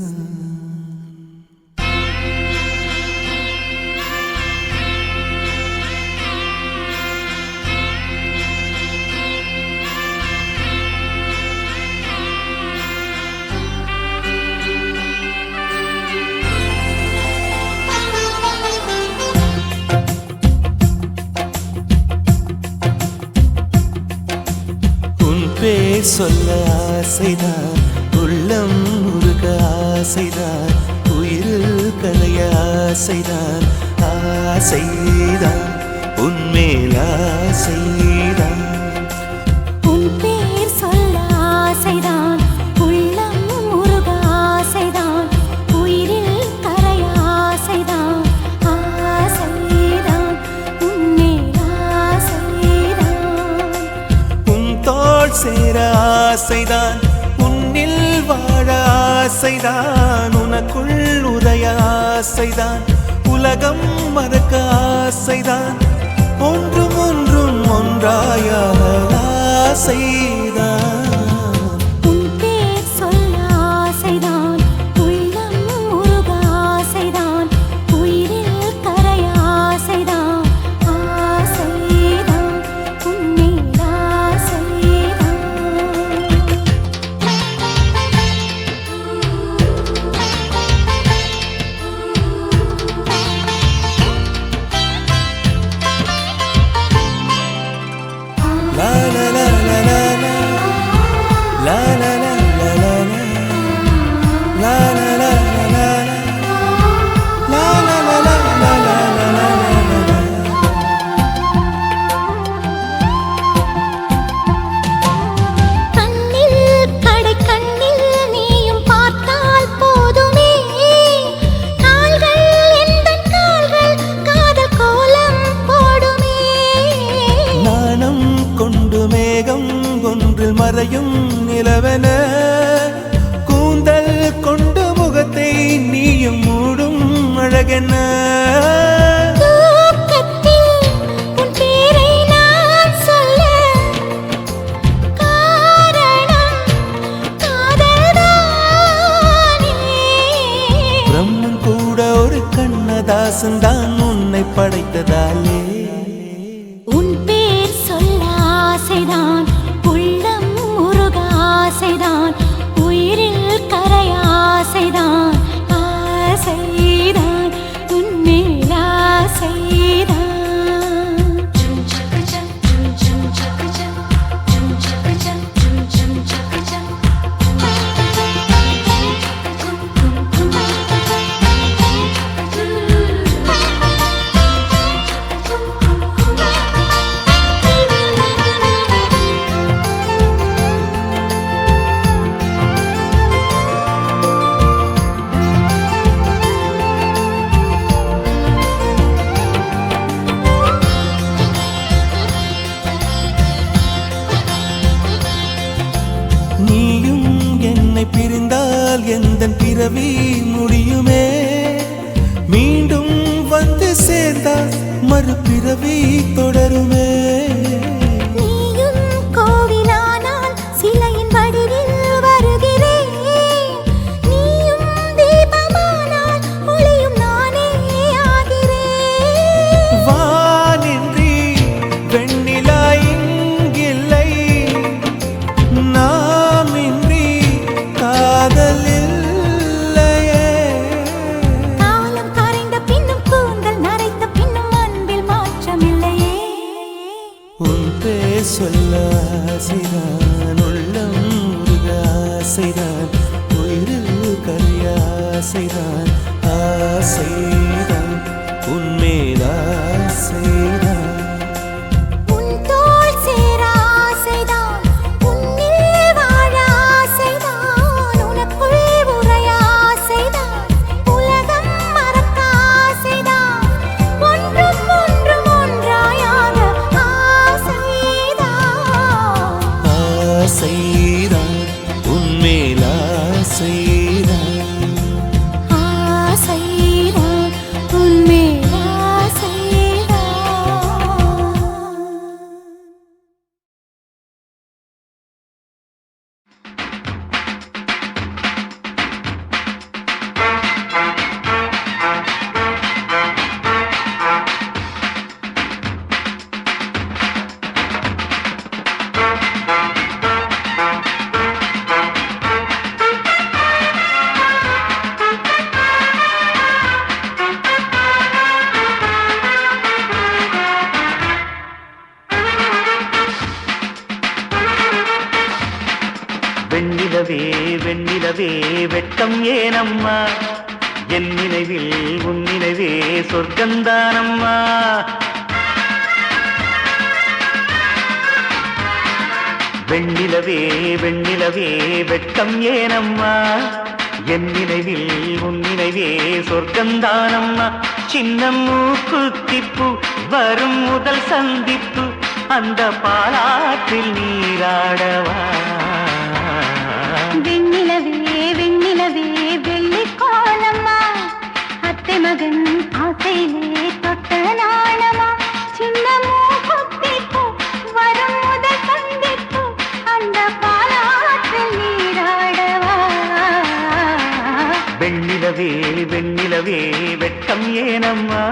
Speaker 2: பேர் சொல்ல ஆசைதான், உள்ளம் முருக ஆசைதான், உயிரில் கலைய ஆசைதான். ஆசைதான் உன்மேல் ஆசைதான்.
Speaker 4: உன் பேர் சொல்ல ஆசைதான், உள்ளம் முருக ஆசைதான், உயிரில் கரைய ஆசைதான். ஆசைதான் உன்மேல் ஆசைதான்.
Speaker 2: உன் தோள் சேர ஆசைதான், உன்னில் வாழ ஆசைதான், உனக்குள் உதய ஆசைதான், உலகம் மறக்க ஆசைதான், ஒன்றும் ஒன்றும் ஒன்றாயாக ஆசைதான்.
Speaker 4: உன் பேர் சொல்ல ஆசைதான், உள்ளம் முருக ஆசைதான், உயிரில் கரைய ஆசைதான். ஆசைதான் உன்மேல் ஆசைதான்.
Speaker 2: La la la la la la, la la la la la la, la la la la la la, la la la la la la la la.
Speaker 4: கண்ணில் கடை கண்ணில் நீயும் பார்த்தால் போதுமே, கால்கள் எந்தன் கால்கள் காதல் கோலம் போடுமே.
Speaker 2: நாணம் கொண்டு மேகம் ஒன்றில் மறையும் நிலவென, கூந்தல் கொண்டு முகத்தை நீயும் மூடும் அழகென.
Speaker 4: தூக்கத்தில் உன் பேரை நான் சொல்ல காரணம் காதல்தானே.
Speaker 2: பிரம்மன் கூட ஒரு கண்ணதாசன் கண்ணதாசன்தான் உன்னை படைத்ததாலே.
Speaker 1: உன் பேர் சொல்ல ஆசைதான், உள்ளம் முருக ஆசைதான், உயிரில் கரைய ஆசைதான், ஆசைதான் உன்மேல் ஆசைதான்.
Speaker 2: நீயும் என்னை பிரிந்தால் எந்தன் பிறவி முடியுமே, மீண்டும் வந்து சேர்ந்தால் மறுபிறவி தொடருமே.
Speaker 1: நீயும் கோவிலானால் சிலையின் வடிவில் வருகிறேன், நீயும் தீபமானால் ஒளியும் நானே ஆகிறேன்.
Speaker 2: வானின்றி வெண்ணிலா இங்கில்லை, நாமின்றி காதல் இல்லையே.
Speaker 1: காலம் கரைந்த பின்னும் கூந்தல் நரைத்த பின்னும் அன்பில் மாற்றமில்லையே.
Speaker 2: உன் பேர் சொல்ல ஆசைதான், உள்ளம் உருக ஆசைதான், உயிரில் கரிய ஆசைதான், ஆசைதான் உன்மேல் ஆசைதான்.
Speaker 1: உன் தோள் சேர ஆசைதான், உன்னில் வாழ ஆசைதான், உனக்குள் உறைய ஆசைதான், உலகம் மறக்க ஆசைதான், ஒன்றும் ஒன்றும் ஒன்றாயாக ஆசைதான்.
Speaker 2: ஆசைதான் உன்மேல் ஆசைதான்.
Speaker 1: ஆசைதான் உன்மேல் ஆசைதான்.
Speaker 5: வெண்ணிலவே வெண்ணிலவே வெட்கம் ஏனம்மா, என் நினைவில் உன் நினைவே சொர்க்கந்தானம்மா. வெண்ணிலவே வெண்ணிலவே வெட்கம் ஏனம்மா, என் நினைவில் உன் நினைவே சொர்க்கந்தானம்மா. சின்ன மூக்குத்திப்பு வரும் முதல் சந்திப்பு, அந்த பாலாற்றில் நீராடவா.
Speaker 1: வெண்ணிலவே வெண்ணிலவே வெள்ளிக் கோலம்மா, அத்தை மகன் ஆசையிலே தொட்ட நாணமா. சின்ன மூக்குத்திப்பு வரும் முதல் சந்திப்பு, அந்த பாலாற்றில் நீராடவா.
Speaker 5: வெண்ணிலவே வெண்ணிலவே வெட்கம் ஏனம்மா,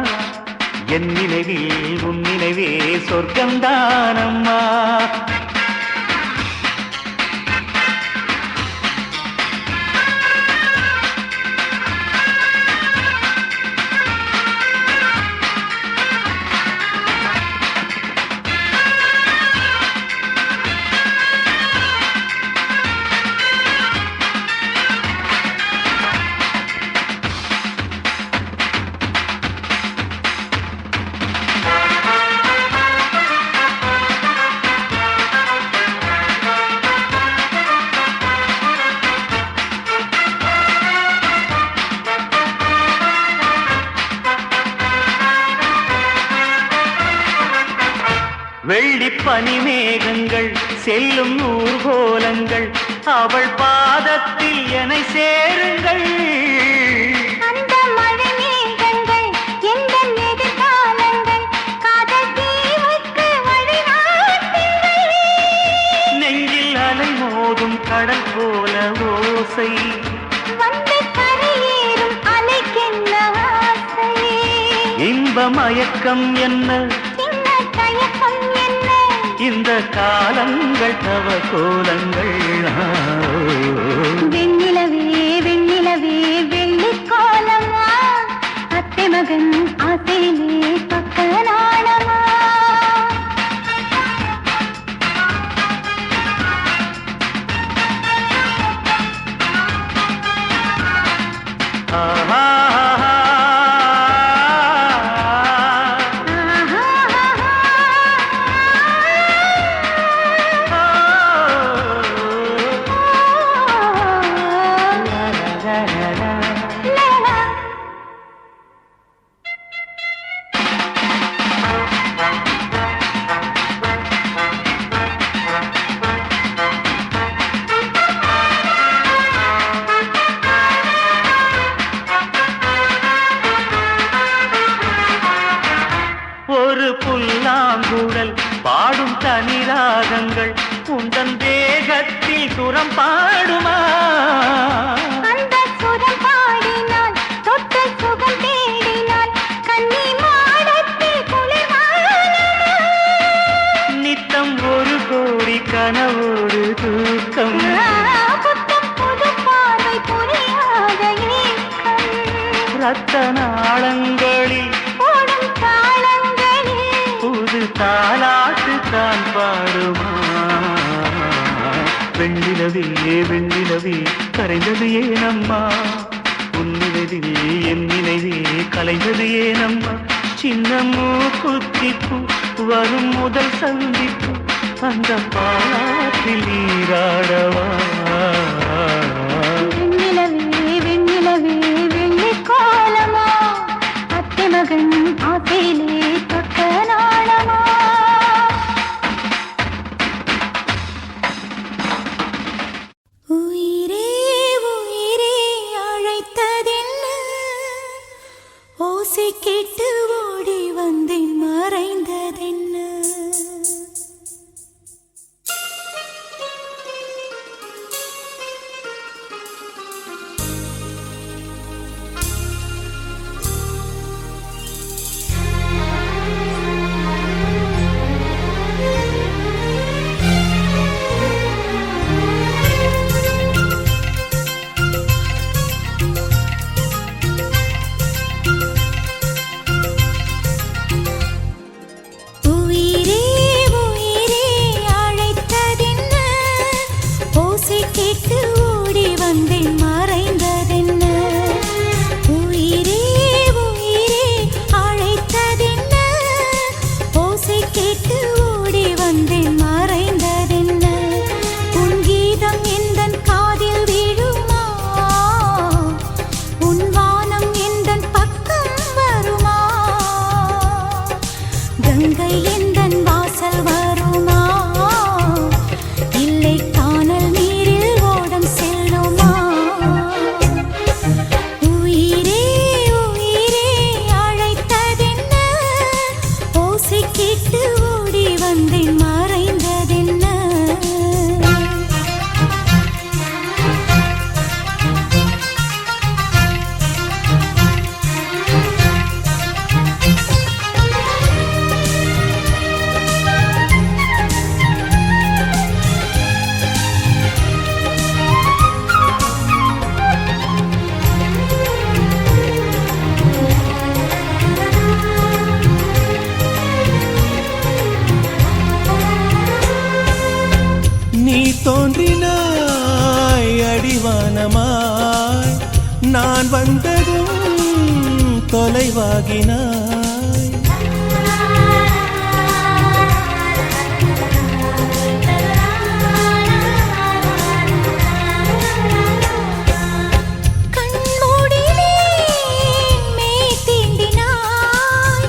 Speaker 5: என் நினைவில் உன் நினைவே சொர்க்கந்தானம்மா. வெள்ளிப்பனி மேகங்கள் செல்லும் ஊர்கோலங்கள், அவள் பாதத்தில் என்னை சேருங்கள்.
Speaker 1: அந்த மழை மேகங்கள் எந்த எதிர்காலங்கள், காதல் தீவுக்கு வழிகாட்டுங்கள்.
Speaker 5: நெஞ்சில் அலை மோதும் கடல் போல ஓசை,
Speaker 1: வந்து கரையேறும் அலைக்கென்ன ஆசை.
Speaker 5: இன்ப மயக்கம் என்ன
Speaker 1: சின்ன தயக்கம் என்ன
Speaker 5: இந்த காலங்கள் தவ கோலங்கள்
Speaker 1: வெண்ணிலவே வெண்ணிலவே வெள்ளிக் கோலமா அத்தை மகன் ஆசையிலே பக்க நாளமா
Speaker 5: ஒரு புல்லாங்குழல் பாடும் தனிராகங்கள் உந்தன் தேகத்தில் சுரம் பாடுமா
Speaker 1: அந்த சுரம் பாடினான் தொட்டு சுகம் தேடினான் கன்னி மாடத்தில் குளிர்வானமா
Speaker 5: நித்தம் ஒரு கோடி கனவோடு தூக்கம்
Speaker 1: புத்தம் புது பார்வை புரியாத ஏக்கம்
Speaker 5: ரத்த நாளங்களில்
Speaker 1: ஓடும் தாளங்களில்
Speaker 5: புது தாலாட்டு தான் பாடுமா வெண்ணிலவே வெண்ணிலவே கரைந்தது ஏனம்மா உன்னிலவே என் நினைவே கலைந்தது ஏனம்மா சின்ன மூக்குத்திப்பு வரும் முதல் சந்திப்பு அந்த பாலாற்றில் நீராடவா
Speaker 1: வெண்ணிலவே வெண்ணிலவே வெள்ளிக் கோலமா அத்தை மகன் ஆசையிலே தொட்ட நாளமா
Speaker 4: உயிரே உயிரே அழைத்ததென்ன ஓசை கேட்டு ஓடி வந்தேன் மறைந்ததென்ன உயிரே உயிரே அழைத்ததென்ன ஓசை கேட்டு ஓடி வந்தேன் மறைந்ததென்ன உயிரே உயிரே அழைத்ததென்ன ஓசை கேட்டு ஓடி வந்தேன் மறைந்ததென்ன உன் கீதம் எந்தன் காதில் விழுமா உன் வானம் எந்தன் பக்கம் வருமா கங்கை எந்தன் வாசல் வருமா இல்லை கானல் நீரில் ஓடம் செல்லுமா உயிரே உயிரே அழைத்ததென்ன ஓசை கேட்டு ஓடி வந்தேன் மறைந்ததென்ன
Speaker 2: நீ தோன்றினாய் அடிவானமாய் நான் வந்ததும் தொலைவாகினாய்
Speaker 4: கண்மூடிலே மெய் தீண்டினாய்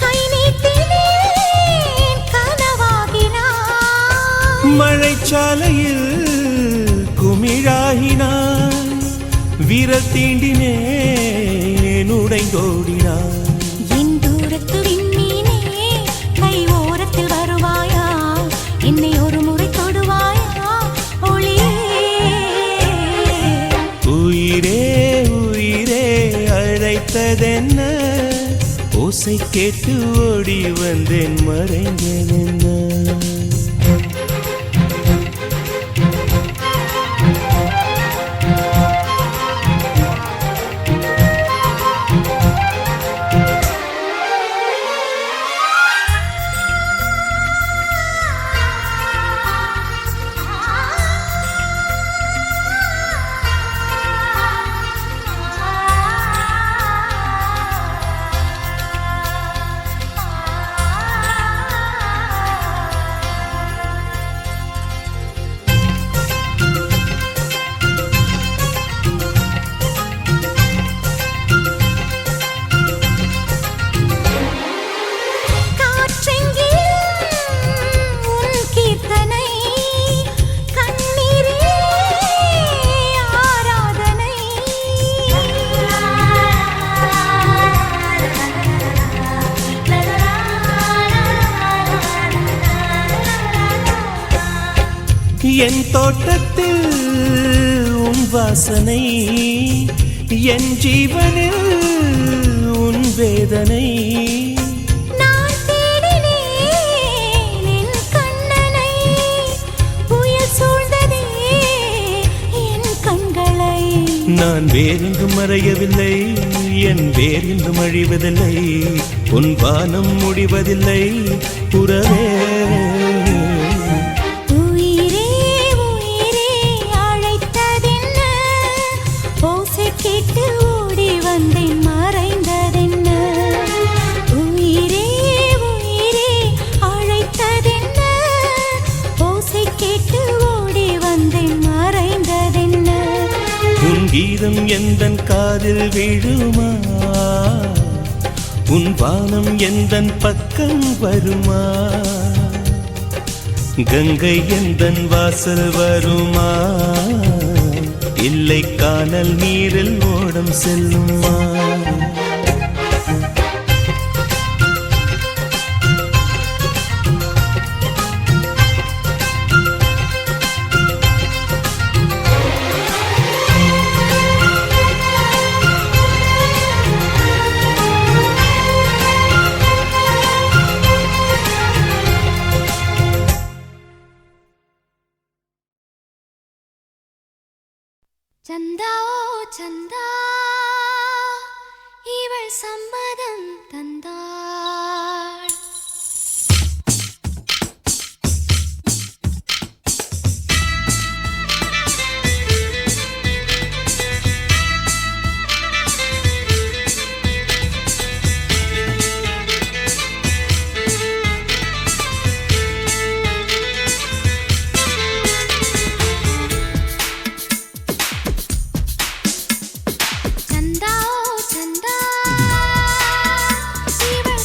Speaker 4: கை நீட்டினேன் கனவாகினாய்
Speaker 2: மழைச்சாலையில் குமிழாகினாய் விரல் தீண்டினேன் உடைந்தோடினாய்
Speaker 4: என் தூரத்து விண்மீனே கை ஓரத்தில் வருவாயா என்னை ஒரு முறை தொடுவாயா ஒளியே
Speaker 2: உயிரே உயிரே அழைத்ததென்ன ஓசை கேட்டு ஓடி வந்தேன் மறைந்ததென்ன என் தோட்டத்தில் உன் வாசனை என் ஜீவனில் உன் வேதனை
Speaker 4: நான் தேடினேன் என் கண்ணனை புயல் சூழ்ந்ததே என் கண்களை
Speaker 2: நான் வேறெங்கும் மறையவில்லை என் வேறெங்கும் அழிவதில்லை உன் வானம் முடிவதில்லை புறவே
Speaker 4: கேட்டு ஓடி வந்தேன் மறைந்ததென்ன உயிரே உயிரே அழைத்ததென்ன ஓசை கேட்டு ஓடி வந்தேன் மறைந்ததென்ன
Speaker 2: உன் கீதம் எந்தன் காதில் விழுமா உன் வானம் எந்தன் பக்கம் வருமா கங்கை எந்தன் வாசல் வருமா இல்லை கானல் நீரில் ஓடம் செல்லுமா
Speaker 4: சந்தா ஓ சந்தா இவள் சம்மதம் தந்தாள் சந்தா ஓ சந்தா இவள்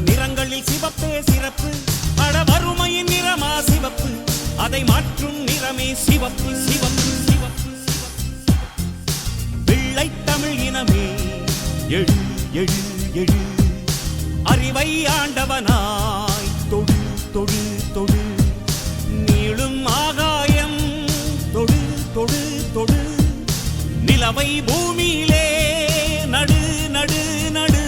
Speaker 2: நிறங்களில் சிவப்பே சிறப்பு. அட வறுமையின் நிறமா சிவப்பு, அதை மாற்றும் நிறமே சிவப்பு சிவப்பு சிவப்பு. வெள்ளை தமிழ் இனமே எழு எழு எழு, அறிவை ஆண்டவனாய் தொடு தொடு தொடு. நீளும் ஆகாயம் தொடு தொடு தொடு. நிலவை பூமியிலே நடு நடு நடு.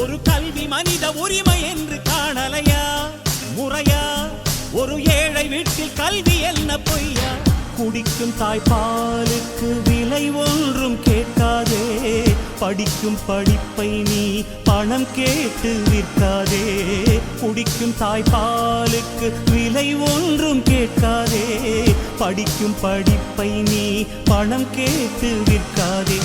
Speaker 2: ஒரு கல்வி மனித உரிமை என்று காணலையா? முறையா? ஒரு ஏழை வீட்டில் கல்வி என்ன பொய்யா? குடிக்கும் தாய்ப்பாலுக்கு விலை ஒன்றும் கேட்காதே. படிக்கும் படிப்பை நீ பணம் கேட்டு விற்காதே. குடிக்கும் தாய்ப்பாலுக்கு விலை ஒன்றும் கேட்காதே. படிக்கும் படிப்பை நீ பணம் கேட்டு விற்காதே.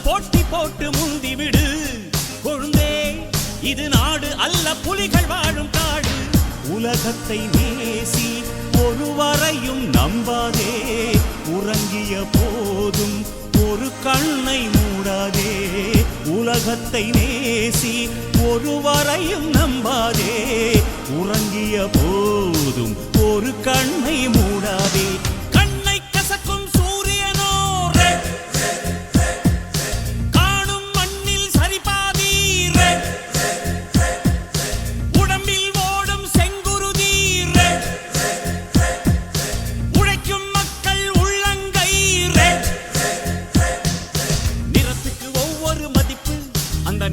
Speaker 2: போட்டி போட்டு முந்திவிடு கொழுந்தே. இது நாடு அல்ல புலிகள் வாழும் காடு. உலகத்தை நேசி ஒருவரையும் நம்பாதே. உறங்கிய போதும் ஒரு கண்ணை மூடாதே. உலகத்தை நேசி ஒருவரையும் நம்பாதே. உறங்கிய போதும் ஒரு கண்ணை மூடாதே.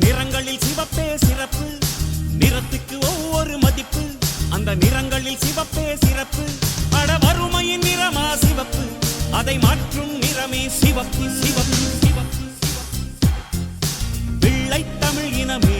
Speaker 2: நிறங்களில் சிவப்பே சிறப்பு. நிறத்துக்கு ஒவ்வொரு மதிப்பு. அந்த நிறங்களில் சிவப்பே சிறப்பு. அட வறுமையின் நிறமா சிவப்பு, அதை மாற்றும் நிறமே சிவப்பு சிவப்பு சிவப்பு. வெள்ளை தமிழ் இனமே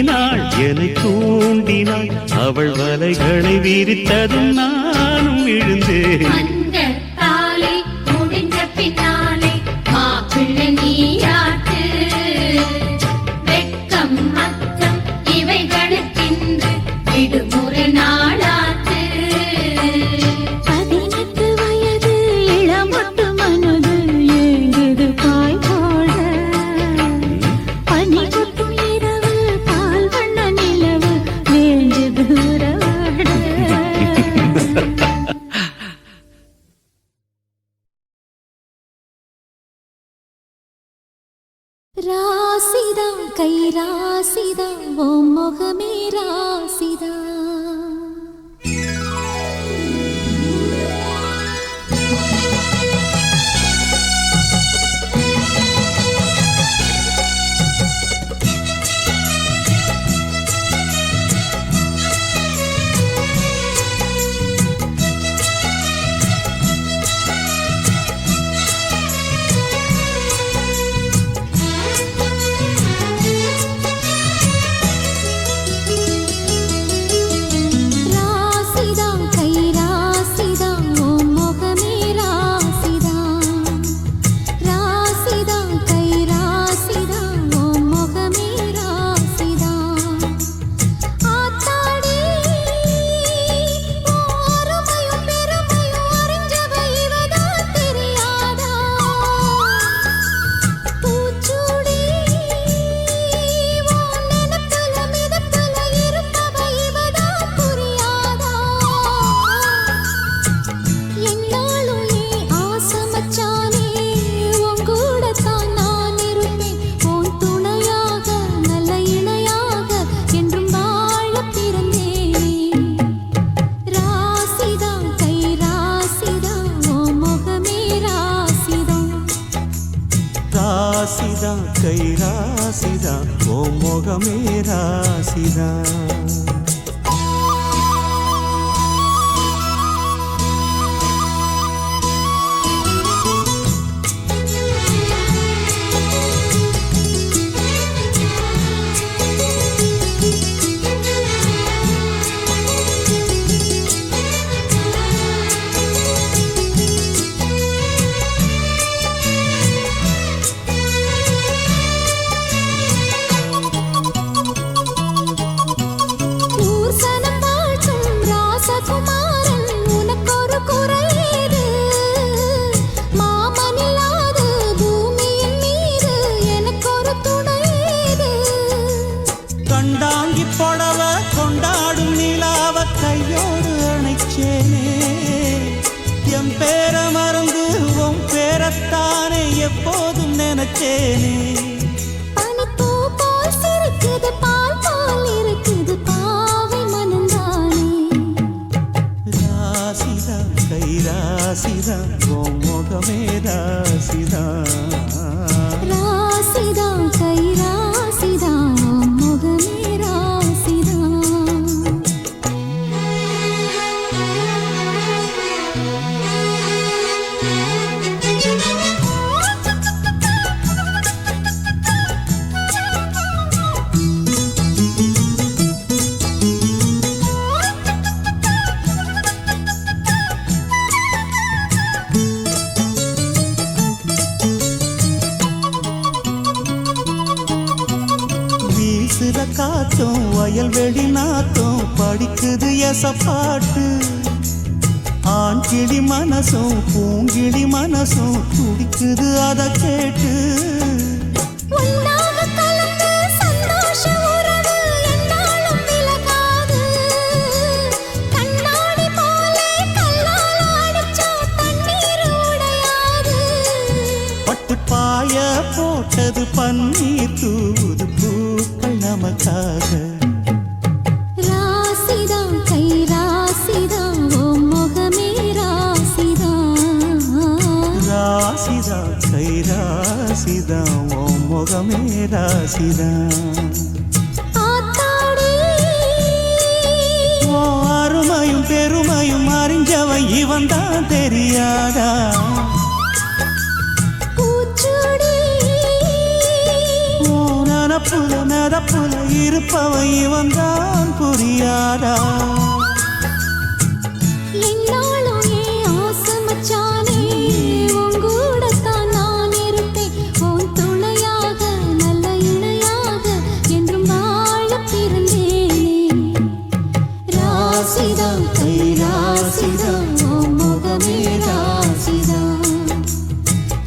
Speaker 6: தூண்டினாள் என்னை தூண்டினாள் அவள் வலைகளை விரித்ததும் நானும் விழுந்தேன்
Speaker 1: மஞ்சத்தாலே முடிஞ்ச பின்னாலே மாப்பிள்ளை நீயாட்டு வெட்கம் அச்சம் இவைகளுக்கென்று விடுமுறை நாளாட்டு
Speaker 4: 18 வயது இளமொட்டு மனது ஏங்குது பாய் போட பனி கொட்டும் இரவு பால் வண்ண நிலவு வேண்டுது உறவாட ராசிதா கை ராசிதா ஓ முகமே ராசிதா ராசிதா கை ராசிதா ஓ முகமே ராசிதா ராசிதா கை ராசிதா ஓ முகமே ராசிதா ஆத்தாடி ஓரமையும் பெருமையும் அறிஞ்சவ இவதான் தெரியாதா பூச்சூடி ஓ நினப்புல மிதப்புல இருப்பவ இவதான் புரியாதா என்னாலும் நீ ஆசமச்சானே உன் கூடத்தான் நான் இருப்பேன் உன் துணையாக நல்ல இணையாக என்றும் வாழ பிறந்தேன் ராசிதா கை ராசிதா ஓ முகமே ராசிதா
Speaker 6: ராசிதா கை ராசிதா ஓ முகமே ராசிதா
Speaker 4: ஊர்சனம் வாழ்த்தும் ராசகுமாரன் உனக்கொரு குறையீடு மாமனில்லாத பூமியின் மீது எனக்கொரு துணையீடு
Speaker 5: கண்டாங்கி புடவ கொண்டாடும் நிலாவ கையோடு அணைச்சேனே என் பேர மறந்து உன் பேரத்தானே எப்போதும் நினைச்சேனே
Speaker 4: பனிப்பூ போல் சிரிக்குது பால் போல் இருக்குது பாவை மனந்தானே
Speaker 5: ராசிதா கை ராசிதா ஓ முகமே ராசிதா
Speaker 4: ராசிதா கை ராசிதா ஓ முகமே ராசிதா
Speaker 5: வீசுற காத்தும் வயல்வெளி நாத்தும் படிக்குது எசப்பாட்டு ஆண் கிளி மனசும் பூங்கிளி மனசும் துடிக்குது அத கேட்டு
Speaker 4: உன்னாக கலந்து சந்தோஷ உறவு என்னாலும் விலகாது கண்ணாடி போலே கல்லால் அடிச்சா தண்ணீர் உடையாது
Speaker 5: பட்டு பாய போட்டது பன்னீர் தூது பூக்கள் நமக்காக
Speaker 4: ராசிதா கை ராசிதா ஓ முகமே ராசிதா
Speaker 5: ராசிதா கை ராசிதா ஓ முகமே ராசிதா
Speaker 4: ஆத்தாடி
Speaker 5: ஓ அருமையும் பெருமையும் அறிஞ்சவன் இவன் தான் தெரியாதா
Speaker 4: பூச்சூடி
Speaker 5: ஓ நன
Speaker 6: நடப்புல இருப்பவன் இவன் தான் புரியாதா
Speaker 4: என்னாலும் ஏன் ஆசை மச்சானே உன் கூடத்தான் நான் இருப்பேன் உன் துணையாக நல்ல இணையாக என்றும் வாழ பிறந்தேனே ராசிதான் கை ராசிதான் உன் முகமே ராசிதான்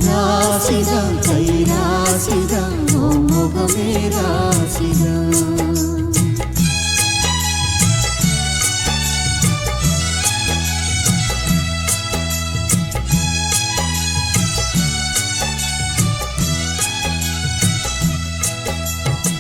Speaker 4: ராசிதான் கை ராசிதான் உன் முகமே ராசிதான்